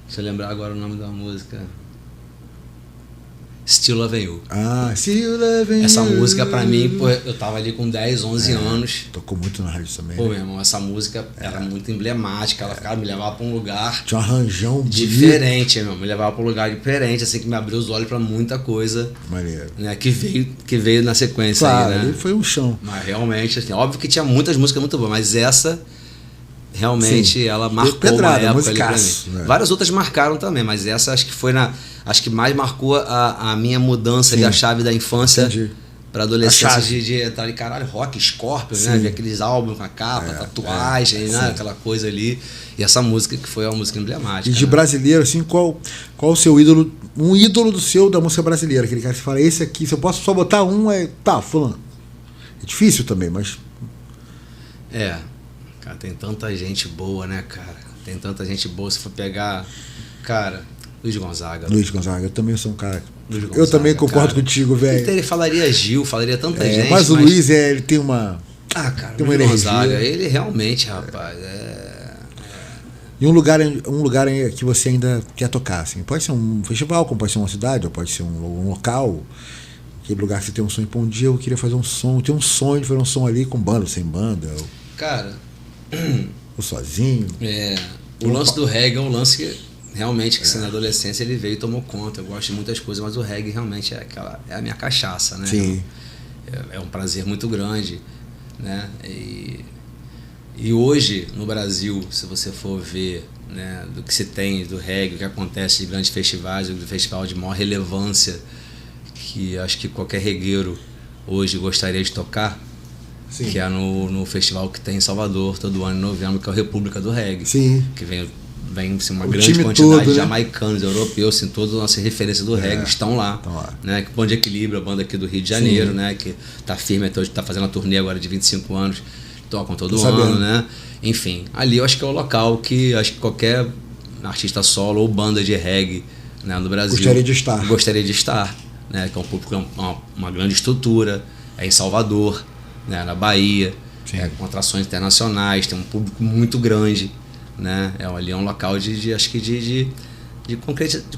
Deixa eu lembrar agora o nome da música. Still Loving You. See You Loving Essa You. música pra mim, pô, eu tava ali com 10, 11 anos. Tocou muito na rádio também. Pô, né? meu irmão, essa música era muito emblemática. Ela me levava pra um lugar Tinha um arranjão diferente, meu. Me levava pra um lugar diferente, assim, que me abriu os olhos pra muita coisa. Maneiro. Né, que veio na sequência Claro, aí, né? ali foi um chão. Mas realmente, assim, óbvio que tinha muitas músicas muito boas, mas essa realmente Sim. ela marcou Pedrada, uma época ali pra musicaço, mim. né? Várias outras marcaram também, mas essa acho que foi acho que mais marcou a minha mudança Sim. da chave da infância Entendi. pra A adolescência chave. de entrar ali, caralho, rock, Scorpion, Sim. né? Ver aqueles álbuns com a capa, tatuagem, né? sim. Aquela coisa ali. E essa música que foi uma música emblemática. E de né? brasileiro, assim, qual o seu ídolo? Um ídolo do seu da música brasileira. Aquele cara que você fala, esse aqui, se eu posso só botar um, tá, fulano. É difícil também, mas. Cara, tem tanta gente boa, né, cara? Tem tanta gente boa. Se for pegar, cara, Luiz Gonzaga. Luiz Gonzaga, eu também sou um cara. Luiz Eu Gonzaga, também concordo cara. contigo, velho. Ele falaria Gil, falaria tanta gente. Mas o Luiz, ele tem uma. Cara, tem o uma Luiz energia. Gonzaga, ele realmente, rapaz, E um lugar que você ainda quer tocar, assim. Pode ser um festival, como pode ser uma cidade, ou pode ser um local. Aquele lugar que você tem um sonho. Pô, um dia eu queria fazer um som. Eu tenho um sonho de fazer um som ali com banda, ou sem banda. Cara, Ou sozinho. o lance do reggae é um lance que realmente, que na adolescência ele veio e tomou conta. Eu gosto de muitas coisas, mas o reggae realmente é a minha cachaça, né? Sim. É um prazer muito grande, né? E hoje, no Brasil, se você for ver, né, do que se tem do reggae, o que acontece de grandes festivais, do festival de maior relevância, que acho que qualquer regueiro hoje gostaria de tocar, Sim. que é no festival que tem em Salvador todo ano em novembro, que é o República do Reggae. Sim. Que vem assim, uma O grande time quantidade todo, de né? jamaicanos, europeus, assim, todas as nossas referências do reggae estão lá. Né? Que Ponto de Equilíbrio, a banda aqui do Rio de Janeiro, né? Que tá firme até hoje, tá fazendo a turnê agora de 25 anos, tocam todo ano, né? Enfim, ali eu acho que é o local que acho que qualquer artista solo ou banda de reggae, né, no Brasil gostaria de estar, né? Que é um público, uma grande estrutura, é em Salvador, né, na Bahia, com atrações internacionais, tem um público muito grande, né? Ali é um local acho que de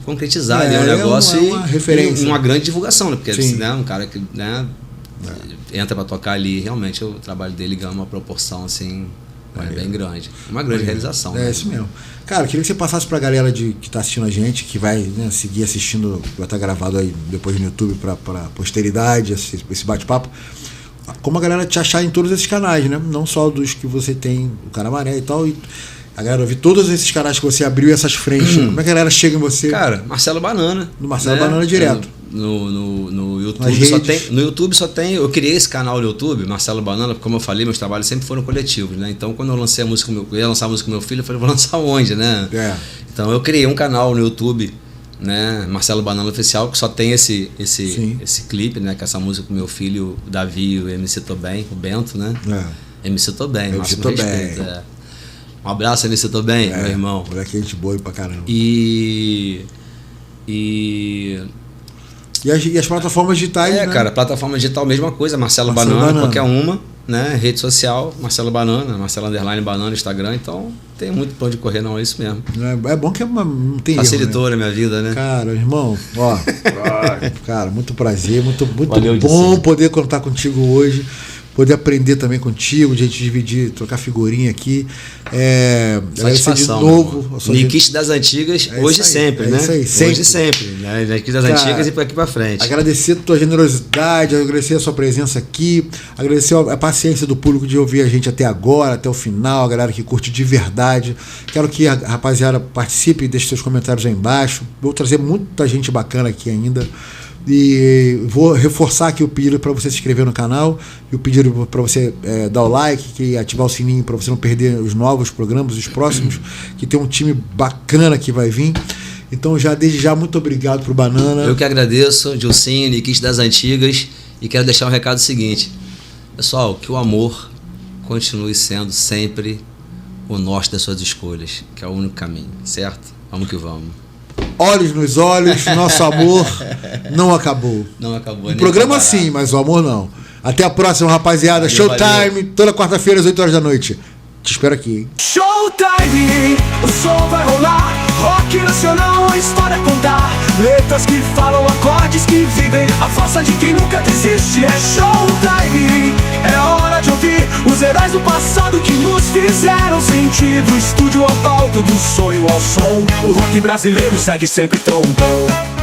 concretizar ali um negócio uma referência. e uma grande divulgação, né? Porque Sim. né, um cara que, né, entra para tocar ali, realmente o trabalho dele ganha uma proporção assim bem grande, uma grande realização. É isso mesmo. Cara, queria que você passasse pra galera que tá assistindo a gente, que vai, né, seguir assistindo, vai estar gravado aí depois no YouTube pra posteridade, esse bate-papo, como a galera te achar em todos esses canais, né? Não só dos que você tem, o Canamaré e tal, e a galera ouvir todos esses canais que você abriu e essas frentes. Como é que a galera chega em você? Cara, Marcelo Banana. No Marcelo Banana direto. No YouTube só tem. Eu criei esse canal no YouTube, Marcelo Banana, porque como eu falei, meus trabalhos sempre foram coletivos, né? Então quando eu lancei a música eu ia lançar a música com meu filho, eu falei, vou lançar onde, né? Então eu criei um canal no YouTube, né? Marcelo Banana Oficial, que só tem esse clipe, né? Com essa música com meu filho, o Davi e o MC Tô Bem, o Bento, né? MC Tô Bem, MC Tô Bem. Um abraço, MC Tô Bem, meu irmão. Moleque, gente boa pra caramba. E as plataformas digitais, né? Cara, plataforma digital, mesma coisa, Marcelo Banana, qualquer uma, né? Rede social, Marcelo Banana, Marcelo _Banana, Instagram, então tem muito pra onde correr, não, é isso mesmo. É bom que não tem facilitou erro, né? Na minha vida, né? Cara, irmão, ó, cara, muito prazer, muito Valeu, bom poder contar contigo hoje. Poder aprender também contigo, de a gente dividir, trocar figurinha aqui. Satisfação, de novo. Niquiste das antigas, hoje e sempre, né? Isso aí, sempre. Hoje e sempre. Né? Niquiste das antigas e por aqui pra frente. Agradecer a tua generosidade, agradecer a sua presença aqui, agradecer a paciência do público de ouvir a gente até agora, até o final, a galera que curte de verdade. Quero que a rapaziada participe e deixe seus comentários aí embaixo. Vou trazer muita gente bacana aqui ainda. E vou reforçar aqui o pedido para você se inscrever no canal e o pedido para você dar o like e ativar o sininho para você não perder os novos programas, os próximos, que tem um time bacana que vai vir. Então, desde já, muito obrigado pro Banana. Eu que agradeço, Gilcinho, Nikit das Antigas, e quero deixar um recado seguinte. Pessoal, que o amor continue sendo sempre o norte das suas escolhas, que é o único caminho, certo? Vamos que vamos. Olhos nos olhos, nosso amor não acabou. Não acabou. O programa sim, mas o amor não. Até a próxima, rapaziada. Valeu, Showtime, valeu. toda quarta-feira às 8 horas da noite. Te espero aqui. Showtime, o som vai rolar. Rock nacional, a história contar. Letras que falam, acordes que vivem. A força de quem nunca desiste. É showtime, é hora de ouvir os heróis do passado que nos fizeram sentir. Do estúdio ao palco, do sonho ao som, o rock brasileiro segue sempre tão bom.